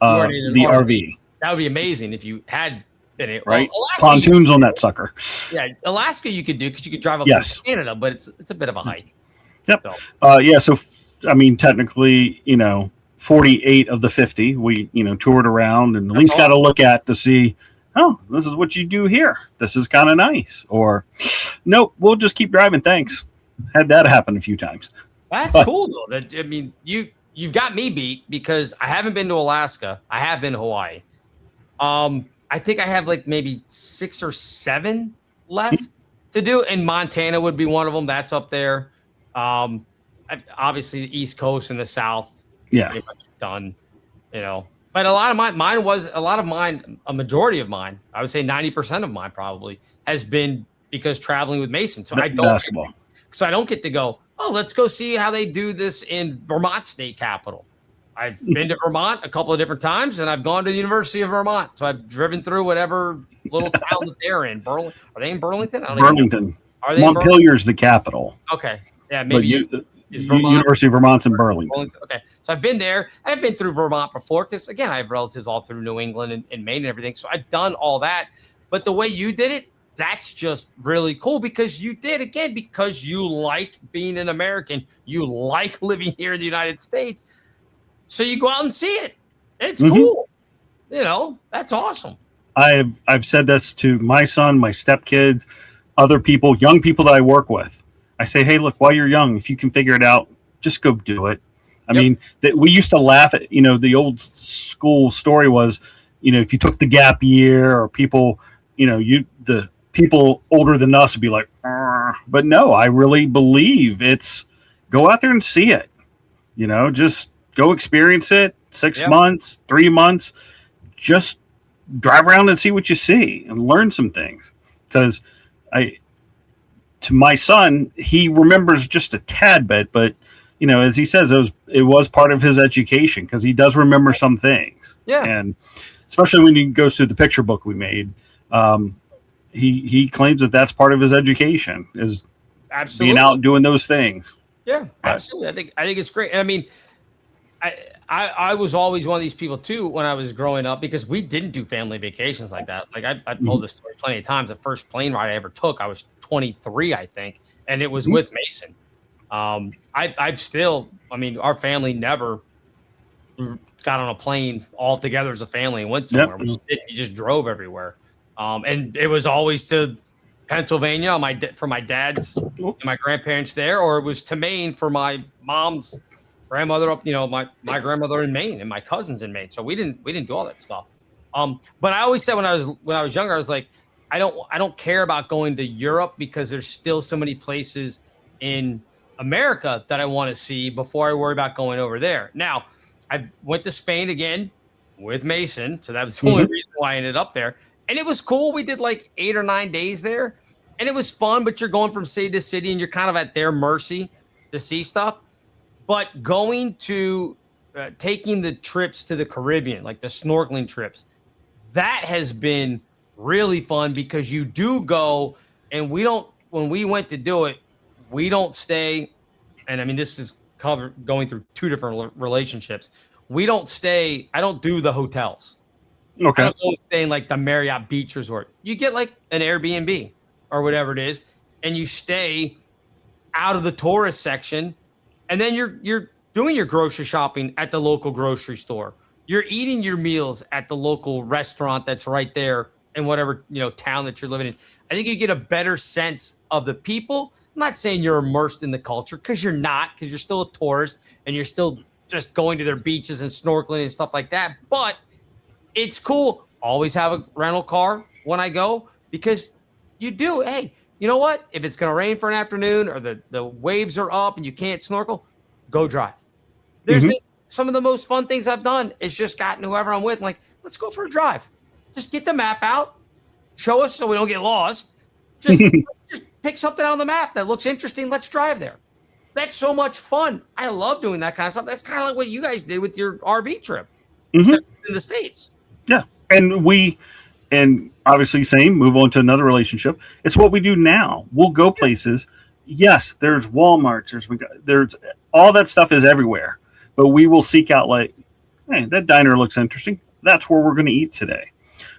RV. That would be amazing if you had been it. Right. Pontoons on that sucker. Yeah. Alaska you could do because you could drive up to Canada, but it's a bit of a hike. Yep. So. I mean, technically, 48 of the 50 we, toured around and at least got to look at to see, this is what you do here. This is kind of nice. Or, nope, we'll just keep driving. Thanks. Had that happen a few times. That's cool, though. You've got me beat because I haven't been to Alaska. I have been to Hawaii. I think I have like maybe 6 or 7 left to do. And Montana would be one of them. That's up there. Obviously the East Coast and the South. Yeah. Pretty much done, But a lot of a majority of mine, I would say 90% of mine probably has been because traveling with Mason. So I don't get to go, let's go see how they do this in Vermont State Capitol. I've been to Vermont a couple of different times and I've gone to the University of Vermont. So I've driven through whatever little town that they're in. Are they in Burlington? Burlington. Are they Montpelier's the capital. Okay. Yeah, maybe University of Vermont's in Burlington. Okay, so I've been there. I've been through Vermont before because, again, I have relatives all through New England and Maine and everything. So I've done all that. But the way you did it, that's just really cool because because you like being an American, you like living here in the United States. So you go out and see it. It's cool. You know, that's awesome. I've said this to my son, my stepkids, other people, young people that I work with. I say, hey, look, while you're young, if you can figure it out, just go do it. I mean, we used to laugh at, the old school story was, if you took the gap year or people, the people older than us would be like, but no, I really believe it's go out there and see it, just go experience it. 6 months, 3 months, just drive around and see what you see and learn some things. Because to my son, he remembers just a tad bit, but as he says, it was part of his education because he does remember some things. Yeah. And especially when he goes through the picture book we made, he claims that that's part of his education is being out and doing those things. Yeah, absolutely. I think it's great. I mean, I was always one of these people too when I was growing up because we didn't do family vacations like that. Like I've told this story plenty of times. The first plane ride I ever took, I was 23, I think, and it was with Mason. I've still, our family never got on a plane all together as a family and went somewhere. We just drove everywhere. And it was always to Pennsylvania for my dad's and my grandparents there, or it was to Maine for my mom's grandmother up, my grandmother in Maine and my cousins in Maine. So we didn't do all that stuff. But I always said when I was younger, I was like, I don't care about going to Europe because there's still so many places in America that I want to see before I worry about going over there. Now, I went to Spain again with Mason, so that was the only reason why I ended up there. And it was cool. We did like 8 or 9 days there, and it was fun, but you're going from city to city, and you're kind of at their mercy to see stuff. But going to taking the trips to the Caribbean, like the snorkeling trips, that has been really fun because you do go, and when we went to do it, we don't stay, and this is going through 2 different relationships. We don't stay, I don't do the hotels. Okay. I don't go stay in like the Marriott Beach Resort. You get like an Airbnb or whatever it is, and you stay out of the tourist section, and then you're doing your grocery shopping at the local grocery store. You're eating your meals at the local restaurant that's right there in whatever town that you're living in. I think you get a better sense of the people. I'm not saying you're immersed in the culture because you're not, because you're still a tourist and you're still just going to their beaches and snorkeling and stuff like that. But it's cool. Always have a rental car when I go because you do. Hey, you know what? If it's going to rain for an afternoon or the waves are up and you can't snorkel, go drive. There's been some of the most fun things I've done is just gotten whoever I'm with, like, let's go for a drive. Just get the map out. Show us so we don't get lost. Just pick something on the map that looks interesting. Let's drive there. That's so much fun. I love doing that kind of stuff. That's kind of like what you guys did with your RV trip in the States. Yeah. And obviously move on to another relationship. It's what we do now. We'll go places. Yes, there's Walmarts. There's all that stuff is everywhere. But we will seek out like, hey, that diner looks interesting. That's where we're going to eat today.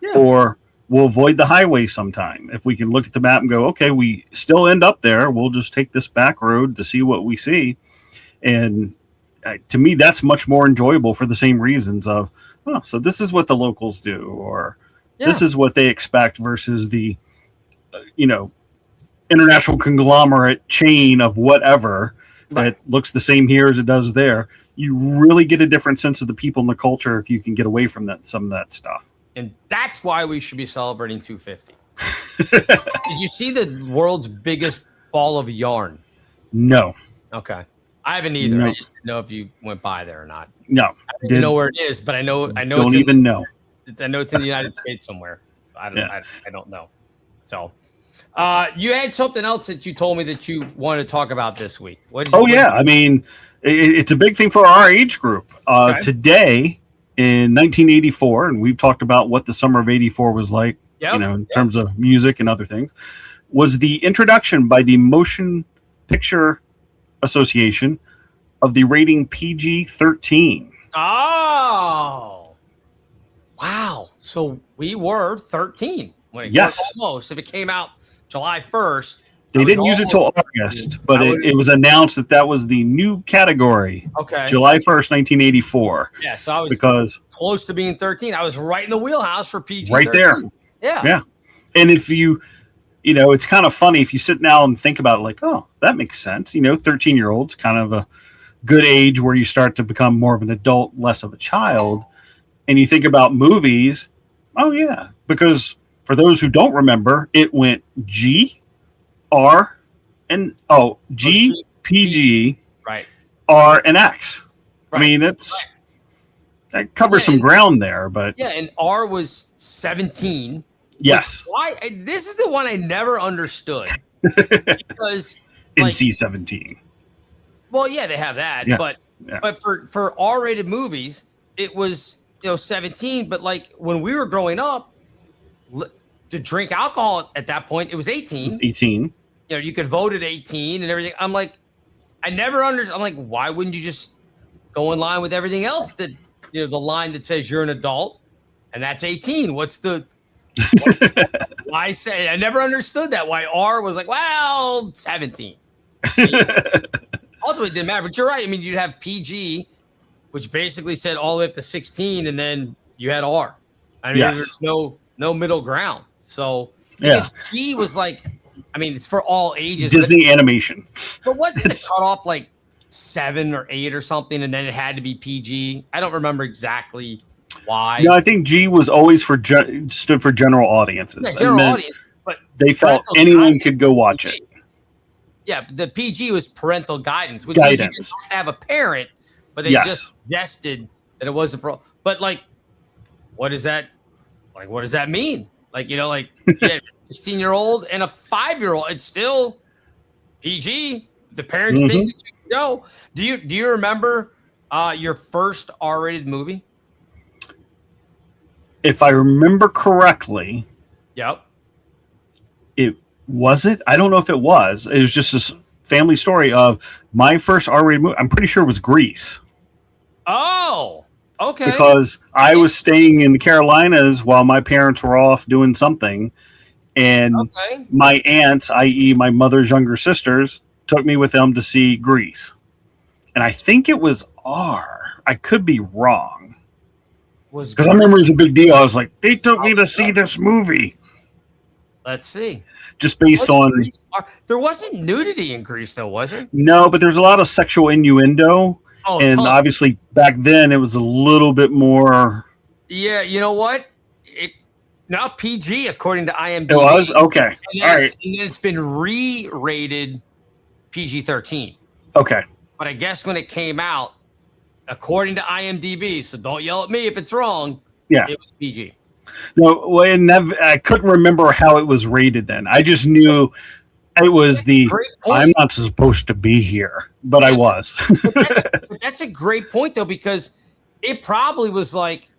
Yeah. Or we'll avoid the highway sometime. If we can look at the map and go, okay, we still end up there. We'll just take this back road to see what we see. And to me, that's much more enjoyable for the same reasons of, oh, so this is what the locals do, or this is what they expect versus the, international conglomerate chain of whatever that looks the same here as it does there. You really get a different sense of the people and the culture if you can get away from some of that stuff. And that's why we should be celebrating 250. Did you see the world's biggest ball of yarn? No. Okay. I haven't either. No. I just didn't know if you went by there or not. No. I don't know where it is, but I know. Don't even know. I know it's in the United States somewhere. So I don't know. So you had something else that you told me that you wanted to talk about this week. It's a big thing for our age group. Today in 1984, and we've talked about what the summer of 84 was like, in terms of music and other things, was the introduction by the Motion Picture Association of the rating PG-13. Oh, wow. So we were 13. When it Yes. almost. If it came out July 1st, They didn't use it till August, but it was announced that was the new category. Okay. July 1st, 1984. Yeah, so I was because close to being 13. I was right in the wheelhouse for PG. right there. Yeah. Yeah. And if you know, it's kind of funny if you sit now and think about it, like, oh, that makes sense. You know, 13-year-olds, kind of a good age where you start to become more of an adult, less of a child. And you think about movies. Oh, yeah. Because for those who don't remember, it went G, R, and G, PG, right, R, and X. Right. I mean, that covers some ground there, but yeah, and R was 17. yes, Why? This is the one I never understood because NC-17. Well, yeah, they have that, Yeah. but Yeah. but for R-rated movies, it was 17. But like when we were growing up, to drink alcohol at that point, it was 18. It's 18. You know, you could vote at 18 and everything. I'm like, I never understood. I'm like, why wouldn't you just go in line with everything else that, the line that says you're an adult and that's 18? What's the, why say, I never understood that. Why R was like, well, 17. Ultimately, it didn't matter, but you're right. I mean, you'd have PG, which basically said all the way up to 16, and then you had R. I mean, Yes. there's no middle ground. So I Yeah. guess G was like, I mean, it's for all ages. Disney animation. But wasn't it cut off like 7 or 8 or something, and then it had to be PG? I don't remember exactly why. No, I think G was always stood for general audiences. Yeah, general And then audience, but they felt parental anyone guidance could go watch was it. PG. Yeah, the PG was parental guidance, which means you didn't have to have a parent, but they Yes. just suggested that it wasn't for. But like, what does that? Like, what does that mean? Like, like, yeah, 16-year-old and a 5-year-old, it's still PG. The parents think that you can go. Do you remember your first R-rated movie? If I remember correctly, Yep. was it? I don't know if it was. It was just this family story of my first R-rated movie. I'm pretty sure it was Grease. Oh, okay. Because I was staying in the Carolinas while my parents were off doing something, and Okay. my aunts, i.e., my mother's younger sisters, took me with them to see Grease. And I think it was R. I could be wrong. Because I remember it was a big deal. I was like, they took me to see this movie. Let's see. Just based on... There wasn't nudity in Grease, though, was there? No, but there's a lot of sexual innuendo. Oh, and totally. obviously back then it was a little bit more... Yeah, you know what? Now PG according to IMDb. It was? Okay. And All right. And then it's been re-rated PG-13. Okay. But I guess when it came out, according to IMDb, so don't yell at me if it's wrong. Yeah. It was PG. No, well, I couldn't remember how it was rated then. I just knew it was I'm not supposed to be here, but I was. But that's a great point, though, because it probably was like,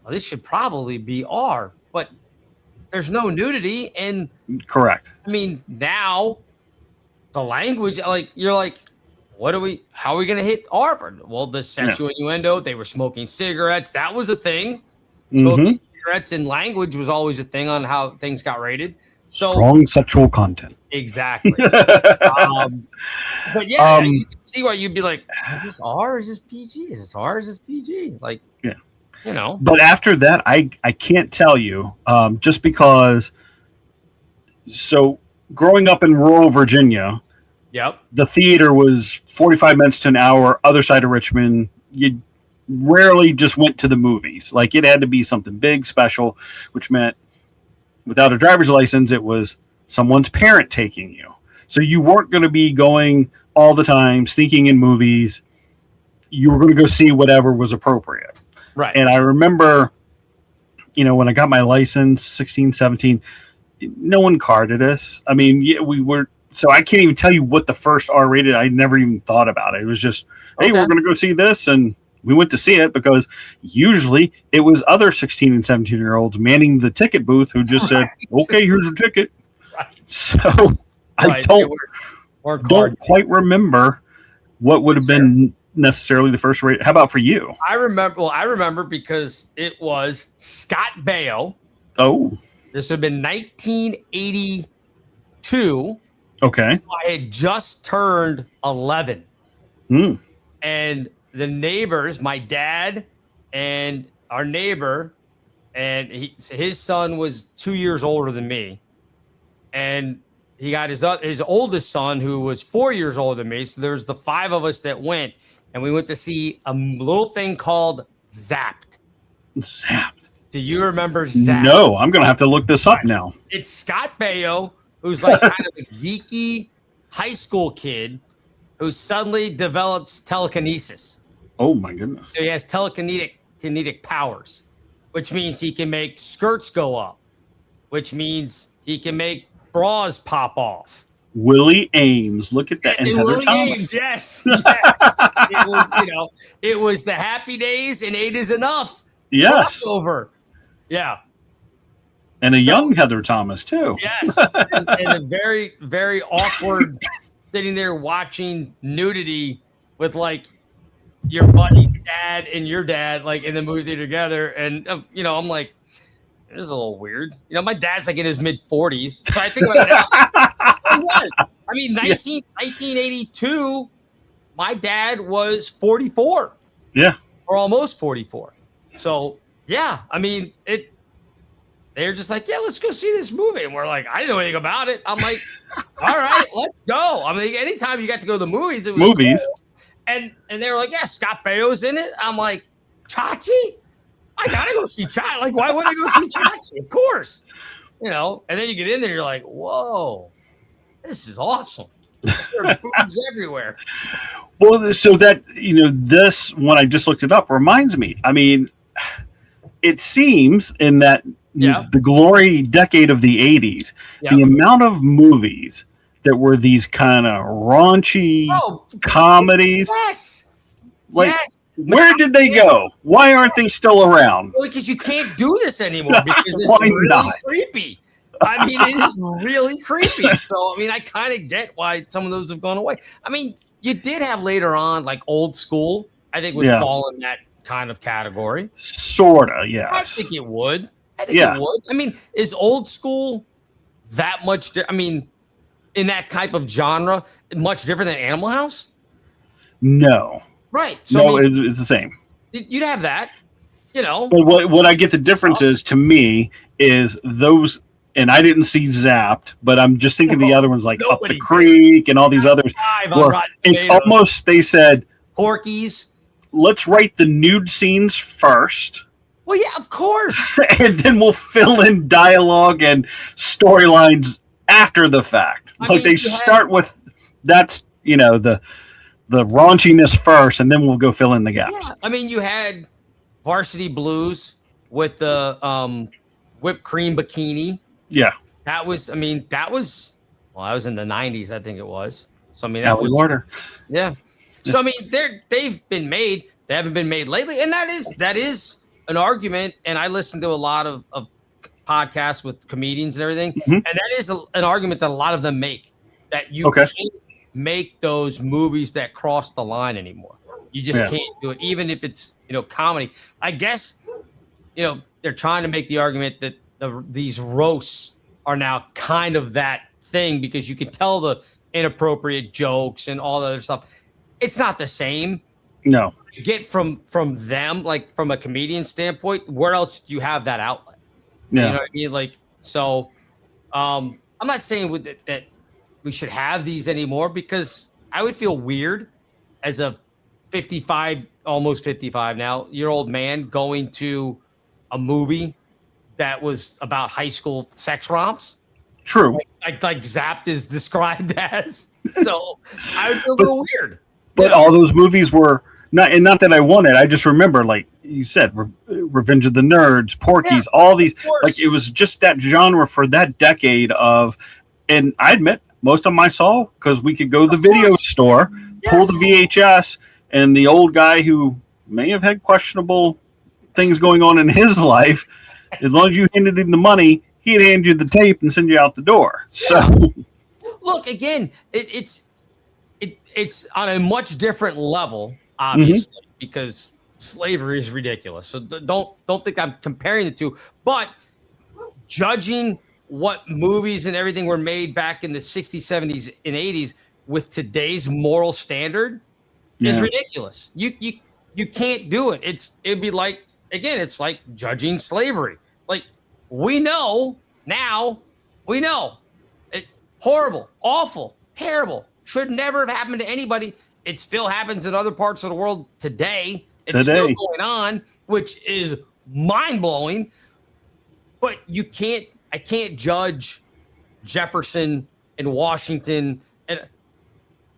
well, this should probably be R, but there's no nudity. And Correct. I mean, now the language, like, you're like, how are we going to hit R for? Well, the sexual innuendo, they were smoking cigarettes. That was a thing. Smoking cigarettes and language was always a thing on how things got rated. So Strong sexual content. exactly. But yeah, you can see why you'd be like, is this R? Is this PG? Is this R? Is this PG? Like, yeah. But after that, I can't tell you, just because. So growing up in rural Virginia, yep. the theater was 45 minutes to an hour, other side of Richmond. You rarely just went to the movies. Like, it had to be something big, special, which meant without a driver's license, it was someone's parent taking you. So you weren't going to be going all the time, sneaking in movies. You were going to go see whatever was appropriate. Right. And I remember, when I got my license, 16, 17, no one carded us. I mean, yeah, we were. So I can't even tell you what the first R-rated. I never even thought about it. It was just, hey, we're going to go see this, and we went to see it because usually it was other 16 and 17-year-olds manning the ticket booth who just said, "Okay, here's your ticket." Right. So I don't quite remember what would have been necessarily the first rate. How about for you? I remember because it was Scott Baio. Oh. This would have been 1982. Okay. I had just turned 11. And the neighbors, my dad and our neighbor, and his son was 2 years older than me. And he got his oldest son, who was 4 years older than me. So there's the five of us that went, and we went to see a little thing called Zapped. Zapped. Do you remember Zapped? No, I'm going to have to look this up now. It's Scott Baio, who's like kind of a geeky high school kid who suddenly develops telekinesis. Oh, my goodness. So he has telekinetic powers, which means he can make skirts go up, which means he can make bras pop off. Willie Ames. Look at that. Yes, and Heather Willie Thomas. Ames, yes. It was the Happy Days and 8 is Enough. Yes. Crossover. Yeah. And a young Heather Thomas, too. Yes. and a very, very awkward sitting there watching nudity with like your buddy's dad and your dad like in the movie theater together. And, I'm like, this is a little weird. My dad's like in his mid 40s. So I think about it now. He was. I mean, 1982, my dad was 44. Yeah. Or almost 44. So, yeah, I mean, they're just like, yeah, let's go see this movie. And we're like, I didn't know anything about it. I'm like, all right, let's go. I mean, anytime you got to go to the movies, it was movies. Cool. And they were like, yeah, Scott Baio's in it. I'm like, Chachi? I got to go see Chachi. Like, why wouldn't I go see Chachi? Of course. And then you get in there, you're like, whoa, this is awesome. There are boobs everywhere. Well, so that, this, when I just looked it up, reminds me. I mean, it seems in that the glory decade of the 80s, the amount of movies that were these kind of raunchy comedies. Yes. Like, yes. Where did they go? Why aren't they still around? Well, because you can't do this anymore because it's really creepy. I mean, it is really creepy. So, I mean, I kind of get why some of those have gone away. I mean, you did have later on, like Old School, I think would fall in that kind of category. Sorta, yes. I think it would. It would. I mean, is Old School that much? I mean, in that type of genre, much different than Animal House? No. Right. So, no, I mean, it's the same. You'd have that, But what I get the difference is, to me, is those, and I didn't see Zapped, but I'm just thinking the other ones like Up the Creek and all these others. Where it's almost, they said, Porky's. Let's write the nude scenes first. Well, yeah, of course. And then we'll fill in dialogue and storylines after the fact. They start with, that's, the raunchiness first, and then we'll go fill in the gaps. Yeah. I mean, you had Varsity Blues with the whipped cream bikini. Yeah. That was in the 90s, I think it was. So, I mean, that was order. Yeah. So, I mean, they've been made. They haven't been made lately. And that is an argument. And I listen to a lot of podcasts with comedians and everything. Mm-hmm. And that is an argument that a lot of them make, that you can't make those movies that cross the line anymore. You just can't do it, even if it's comedy. I guess they're trying to make the argument that these roasts are now kind of that thing, because you can tell the inappropriate jokes and all the other stuff. It's not the same. No. You get from them, like from a comedian standpoint, where else do you have that outlet? Yeah. You know what I mean? Like, so I'm not saying that we should have these anymore, because I would feel weird as a 55, almost 55 now, year old man going to a movie that was about high school sex romps. True. Like Zapped is described as. So I would feel a little weird. But all those movies were not that I wanted. I just remember, like you said, Revenge of the Nerds, Porky's, all these. Like, it was just that genre for that decade of, and I admit, most of them I saw because we could go to the video store, pull the VHS, and the old guy who may have had questionable things going on in his life, as long as you handed him the money, he'd hand you the tape and send you out the door. So, look, again, it's on a much different level, obviously, because slavery is ridiculous. So don't think I'm comparing the two, but judging what movies and everything were made back in the 60s, 70s, and 80s with today's moral standard is ridiculous. You can't do it. It'd be like, again, it's like judging slavery. Like, we know now, it horrible, awful, terrible, should never have happened to anybody. It still happens in other parts of the world today. It's still going on, which is mind-blowing. But I can't judge Jefferson and Washington, and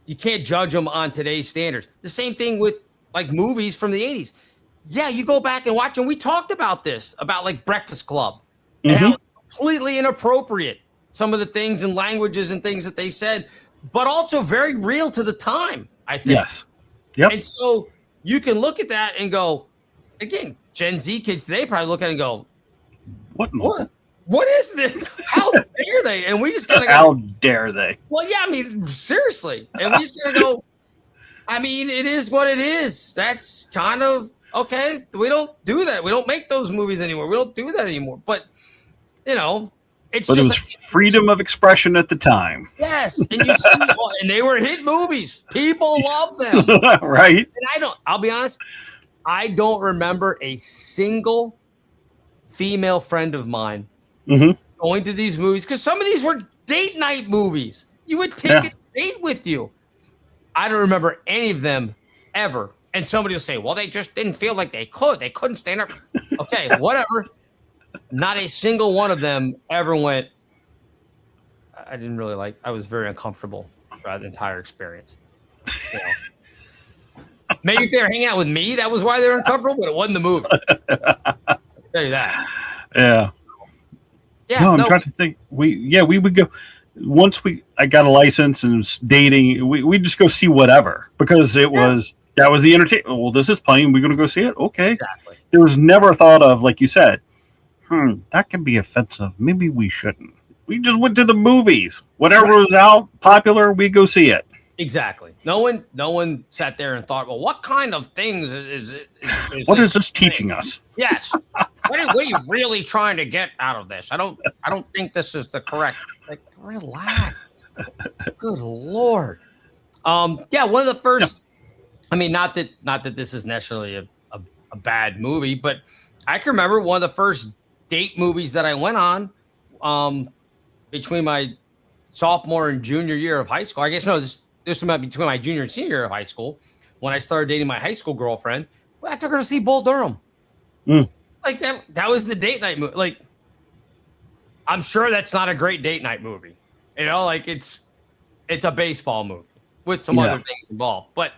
you can't judge them on today's standards. The same thing with like movies from the 80s. Yeah, you go back and watch, and we talked about this, about like Breakfast Club, and how completely inappropriate some of the things and languages and things that they said, but also very real to the time, I think. Yes. Yep. And so you can look at that and go, again, Gen Z kids today probably look at it and go, what is this? How dare they? And we just kind of go, how dare they? Well, yeah, I mean, seriously. And we just kind of go, I mean, it is what it is. That's kind of okay. We don't do that. We don't make those movies anymore. We don't do that anymore. But, you know, it's but just it was freedom of expression at the time. Yes. And you see, and they were hit movies. People love them. Right. And I'll be honest, I don't remember a single female friend of mine going to these movies, because some of these were date night movies. You would take a date with you. I don't remember any of them ever. And somebody will say, well, they just didn't feel like they could. They couldn't stand up. Okay, whatever. Not a single one of them ever went, I didn't really like, I was very uncomfortable throughout the entire experience. You know? Maybe if they were hanging out with me, that was why they were uncomfortable, but it wasn't the movie. I'll tell you that. Yeah. Yeah. No, I'm trying to think. We would go once I got a license and was dating. We just go see whatever, because that was the entertainment. Well, this is playing. We're going to go see it. Okay. Exactly. There was never a thought of, like you said, that can be offensive. Maybe we shouldn't. We just went to the movies. Whatever was out popular, we go see it. Exactly. No one sat there and thought, well, what kind of things is it? What is this teaching us? Yes. What are you really trying to get out of this? I don't think this is the correct. Like, relax. Good Lord. One of the first. I mean, not that this is necessarily a bad movie, but I can remember one of the first date movies that I went on, between my sophomore and junior year of high school. I guess no, this was between my junior and senior year of high school, when I started dating my high school girlfriend. Well, I took her to see Bull Durham. Like that was the date night movie. Like, I'm sure that's not a great date night movie. You know, like it's a baseball movie with some other things involved. But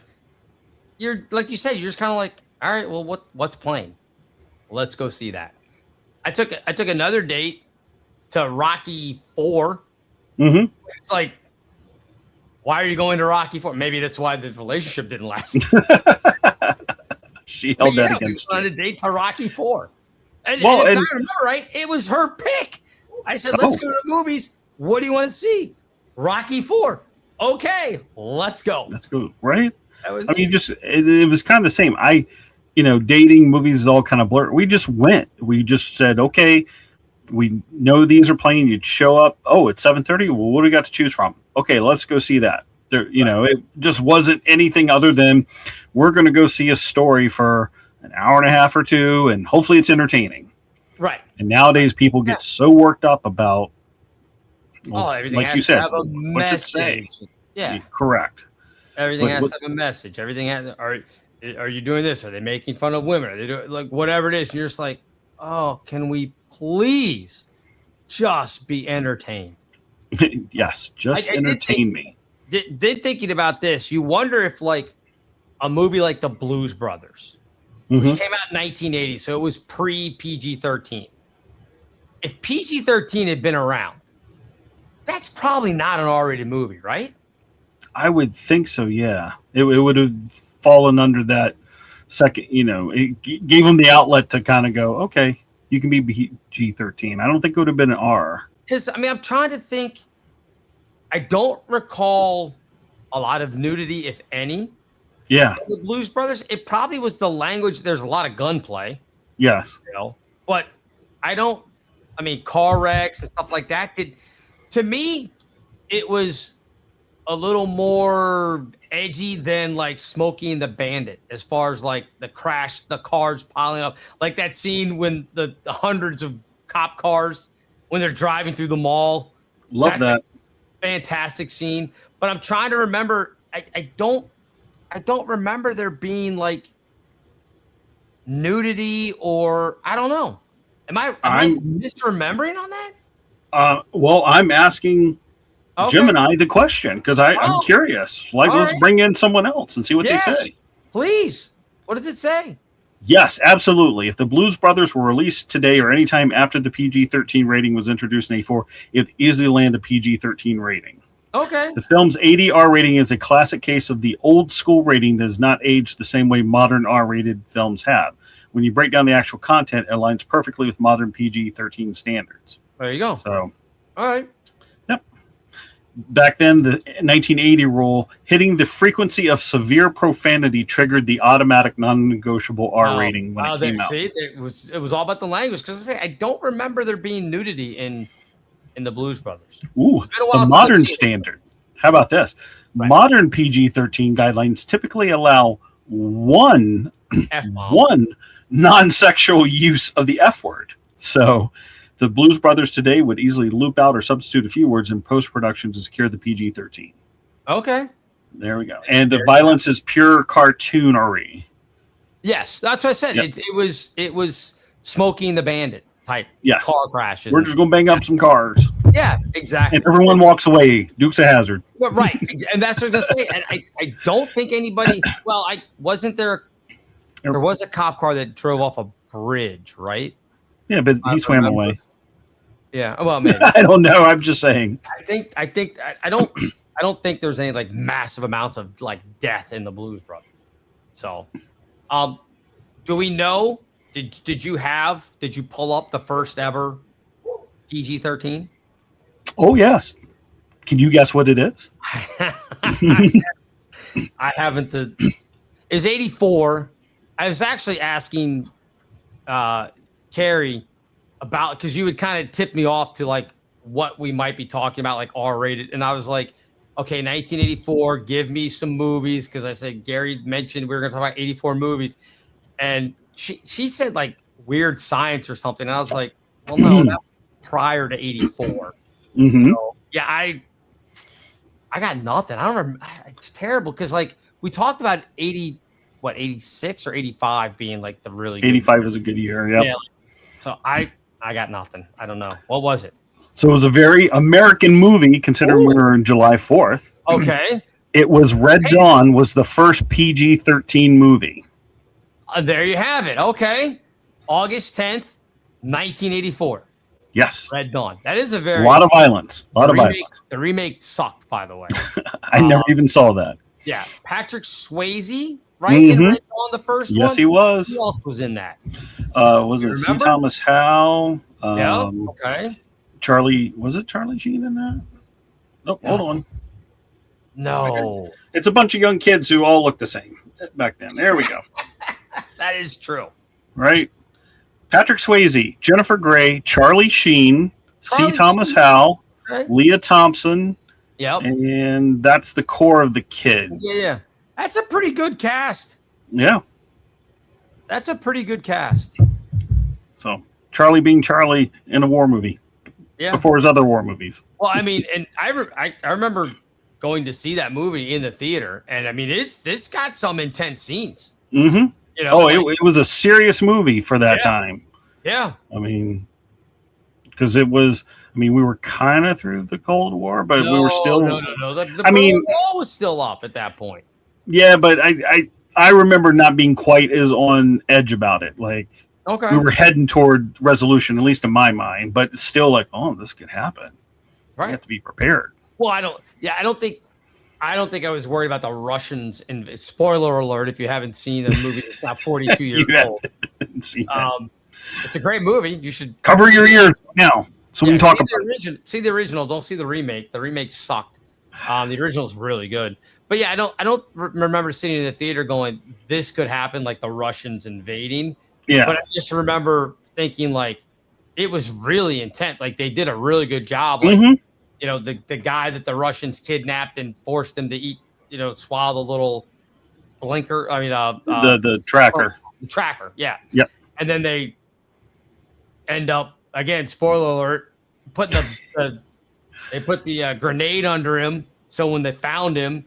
you're, like you said, you're just kind of like, all right, well, what's playing? Let's go see that. I took another date to Rocky IV. It's like, why are you going to Rocky IV? Maybe that's why the relationship didn't last. She held that against me. On a date to Rocky IV. And if and I remember right, it was her pick. I said, let's go to the movies. What do you want to see? Rocky IV. Okay, let's go. Let's go. Right? That was it was kind of the same. Dating movies is all kind of blurred. We just went. We just said, okay, we know these are playing. You'd show up. Oh, it's 7:30. Well, what do we got to choose from? Okay, let's go see that. There, it just wasn't anything other than we're going to go see a story for an hour and a half or two, and hopefully it's entertaining. Right. And nowadays people get so worked up about, everything like has you said, to have a what's it say? message. Yeah. Correct. Everything has to have a message. Everything has. Are you doing this? Are they making fun of women? Are they doing like whatever it is? And you're just like, oh, can we please just be entertained? Yes, just entertain me. Did thinking about this, you wonder if like a movie like The Blues Brothers, which came out in 1980, so it was pre PG-13. If PG-13 had been around, that's probably not an R-rated movie, right? I would think so. Yeah, it would have fallen under that second. It gave them the outlet to kind of go, okay, you can be PG-13. I don't think it would have been an R. Because I'm trying to think. I don't recall a lot of nudity, if any. Yeah. The Blues Brothers, it probably was the language. There's a lot of gunplay. Yes. But I don't I mean, car wrecks and stuff like that. To me, it was a little more edgy than like Smokey and the Bandit, as far as like the crash, the cars piling up, like that scene when the hundreds of cop cars when they're driving through the mall. Love that. Fantastic scene. But I'm trying to remember. I don't remember there being like nudity or I don't know. Am I misremembering on that? Well, I'm asking Okay. Gemini the question because I'm curious. Like, All let's right. bring in someone else and see what they say. Please. What does it say? Yes, absolutely. If the Blues Brothers were released today or anytime after the PG-13 rating was introduced in '84, it easily land a PG-13 rating. Okay. The film's 80 R rating is a classic case of the old school rating that has not aged the same way modern R-rated films have. When you break down the actual content, it aligns perfectly with modern PG-13 standards. There you go. So, all right. Yep. Back then, the 1980 rule, hitting the frequency of severe profanity triggered the automatic non-negotiable R rating when it came out. See, it was all about the language because I don't remember there being nudity in the Blues Brothers. Ooh, the modern standard. How about this? Right. Modern PG-13 guidelines typically allow one non-sexual use of the F word. So the Blues Brothers today would easily loop out or substitute a few words in post-production to secure the PG-13. Okay. There we go. And the violence is pure cartoonery. Yes, that's what I said. Yep. It was Smokey and the Bandit type car crashes. We're just going to bang up some cars. Yeah, exactly. And everyone walks away. Dukes of Hazzard. Well, right. And that's what I was going to say. And I don't think anybody, there was a cop car that drove off a bridge, right? Yeah, but he swam away. Yeah. Well, maybe. I don't know. I'm just saying. I don't think there's any like massive amounts of like death in the Blues Brothers. So, do we know? Did you pull up the first ever PG-13? Oh yes. Can you guess what it is? I haven't. Is 84. I was actually asking Carrie about because you would kind of tip me off to like what we might be talking about, like R-rated, and I was like, okay, 1984. Give me some movies because I said Gary mentioned we were going to talk about 84 movies, and she said like Weird Science or something. And I was like, well, no, that was prior to 84. Mm-hmm. So yeah, I got nothing. I don't remember. It's terrible because like we talked about 86 or 85 being like the really good 85 year. is a good year. Yep. Yeah. So I got nothing. I don't know. What was it? So it was a very American movie considering we were in July 4th. Okay. It was Red Dawn was the first PG-13 movie. There you have it. Okay. August 10th, 1984. Yes. Red Dawn. That is a lot of violence. The remake sucked, by the way. I never even saw that. Yeah. Patrick Swayze, right? In Red Dawn, the first one? Yes, he was. Who else was in that? Was it C. Thomas Howell? Yeah. Okay. Charlie Sheen in that? Nope. Hold on. No. It's a bunch of young kids who all look the same back then. There we go. That is true. Right? Patrick Swayze, Jennifer Grey, Charlie Sheen, C. Thomas Howell, Leah Thompson. Yep. And that's the core of the kids. Yeah. That's a pretty good cast. Yeah. That's a pretty good cast. So Charlie being Charlie in a war movie. Yeah. Before his other war movies. Well, I mean, and I remember going to see that movie in the theater, and I mean, this got some intense scenes. Mm-hmm. You know, it was a serious movie for that time. Yeah. I mean, because it was. I mean, we were kind of through the Cold War, but we were still. No. The Berlin Wall was still up at that point. Yeah, but I remember not being quite as on edge about it. Like, okay, we were heading toward resolution, at least in my mind, but still, like, oh, this could happen. Right, you have to be prepared. Well, I don't think I was worried about the Russians. And spoiler alert, if you haven't seen a movie that's not 42 years old, it's a great movie. You should cover your ears now. So we can talk about it. See the original. Don't see the remake. The remake sucked. The original is really good. But yeah, I don't remember sitting in the theater going, "This could happen," like the Russians invading. Yeah. But I just remember thinking, like, it was really intense. Like they did a really good job. Like, you know, the guy that the Russians kidnapped and forced him to eat, you know, swallow the little blinker. I mean, the tracker. The tracker. Yeah. Yep. And then they end up, again, spoiler alert, putting they put the grenade under him. So when they found him,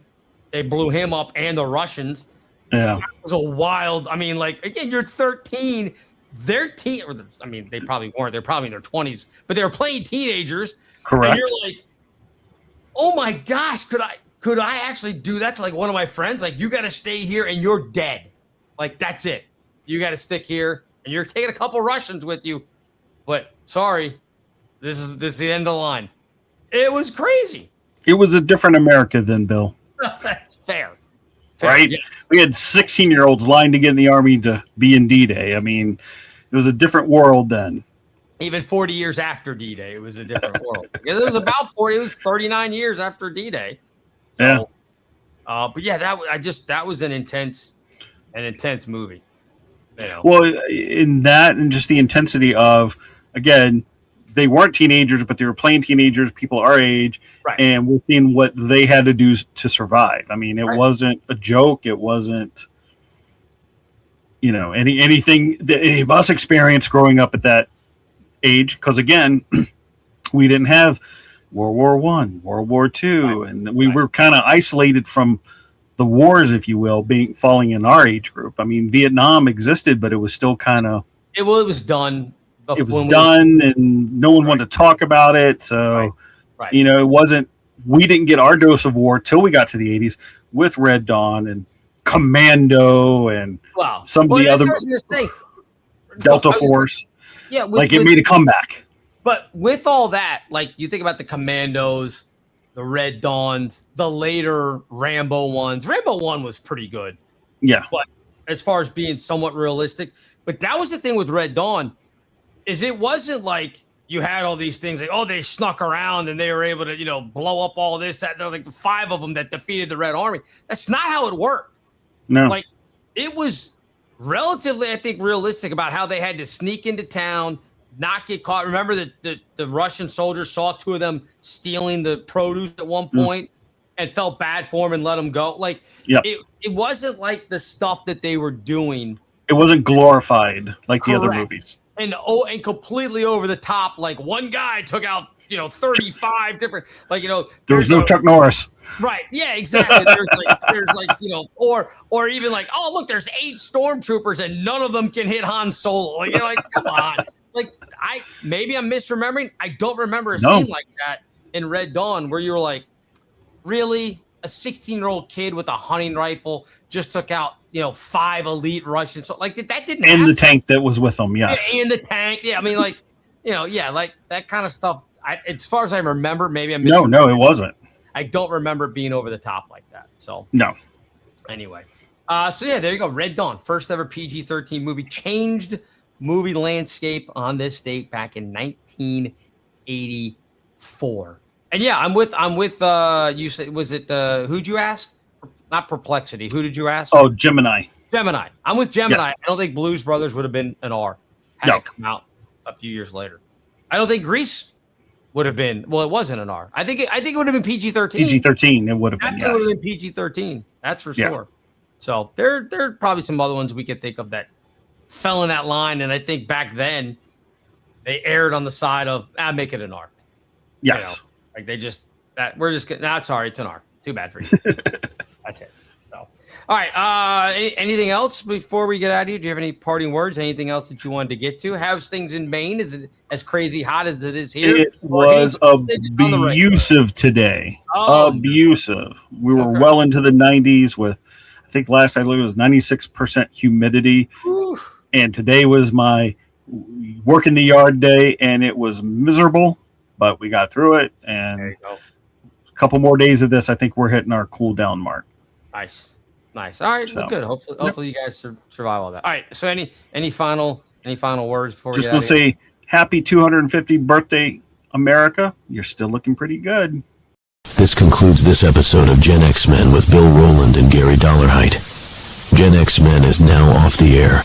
they blew him up and the Russians. Yeah. That was a wild, I mean, like, again, you're 13. They're I mean, they probably weren't. They're probably in their 20s, but they were playing teenagers. Correct. And you're like, oh my gosh, could I actually do that to like one of my friends? Like, you got to stay here and you're dead. Like, that's it. You got to stick here and you're taking a couple Russians with you. But sorry, this is the end of the line. It was crazy. It was a different America then, Bill. That's fair. Right? Yeah. We had 16-year-olds lying to get in the Army to be in D-Day. I mean, it was a different world then. Even 40 years after D-Day, it was a different world. Because it was about 40. It was 39 years after D-Day. So, yeah. But yeah, that was an intense movie. You know? Well, in that and just the intensity of, again, they weren't teenagers, but they were playing teenagers, people our age, right. And we're seeing what they had to do to survive. I mean, it wasn't a joke. It wasn't, you know, anything that any of us experienced growing up at that age. Because again, we didn't have World War I, World War II, and we were kind of isolated from the wars, if you will, falling in our age group. I mean, Vietnam existed, but it was still kind of it was done. It was done, and no one wanted to talk about it. So, you know, it wasn't. We didn't get our dose of war till we got to the 80s with Red Dawn and Commando and some of the other Delta Force. Yeah, it made a comeback. But with all that, like you think about the Commandos, the Red Dawns, the later Rambo ones. Rambo 1 was pretty good. Yeah. But as far as being somewhat realistic, but that was the thing with Red Dawn. Is it wasn't like you had all these things like, oh, they snuck around and they were able to, you know, blow up all this, that, like the 5 of them that defeated the Red Army. That's not how it worked. No. Like, it was relatively, I think, realistic about how they had to sneak into town, not get caught. Remember that the Russian soldiers saw 2 of them stealing the produce at one point and felt bad for them and let them go. Like, it wasn't like the stuff that they were doing. It wasn't glorified like the other movies. And completely over the top. Like one guy took out, 35 different, there was no Chuck Norris. Right. Yeah, exactly. There's or even like, oh, look, there's 8 stormtroopers and none of them can hit Han Solo. Like, you're like, come on. Like maybe I'm misremembering. I don't remember a scene like that in Red Dawn where you were like, really? A 16-year-old kid with a hunting rifle just took out, 5 elite Russians. So, like, that didn't happen. And the tank that was with them, yes. Yeah, and the tank. Yeah, I mean, like, like that kind of stuff. As far as I remember, maybe I'm No, it wasn't. I don't remember it being over the top like that. So no. Anyway, so yeah, there you go. Red Dawn, first ever PG-13 movie, changed movie landscape on this date back in 1984. And yeah, I'm with. You said, was it who'd you ask? Not Perplexity. Who did you ask? Oh, Gemini. Gemini. I'm with Gemini. Yes. I don't think Blues Brothers would have been an R had it come out a few years later. I don't think Grease would have been. Well, it wasn't an R. I think it would have been PG-13. PG-13. It would have been. It would have been PG-13. That's for sure. So there are probably some other ones we could think of that fell in that line. And I think back then they erred on the side of make it an R. Yes. Like they just we're just sorry, it's an R. Too bad for you. That's it. So, all right. Anything else before we get out of here? Do you have any parting words? Anything else that you wanted to get to? How's things in Maine? Is it as crazy hot as it is here? It was abusive today. Abusive. We were well into the 90s with, I think last I looked, it was 96% humidity. Oof. And today was my work in the yard day, and it was miserable, but we got through it. And a couple more days of this, I think we're hitting our cool down mark. Nice. All right, well, good. Hopefully you guys survive all that. All right. So any final words before we get out of here? Just gonna say happy 250th birthday, America. You're still looking pretty good. This concludes this episode of Gen X Men with Bill Rowland and Gary Dollarhite. Gen X Men is now off the air.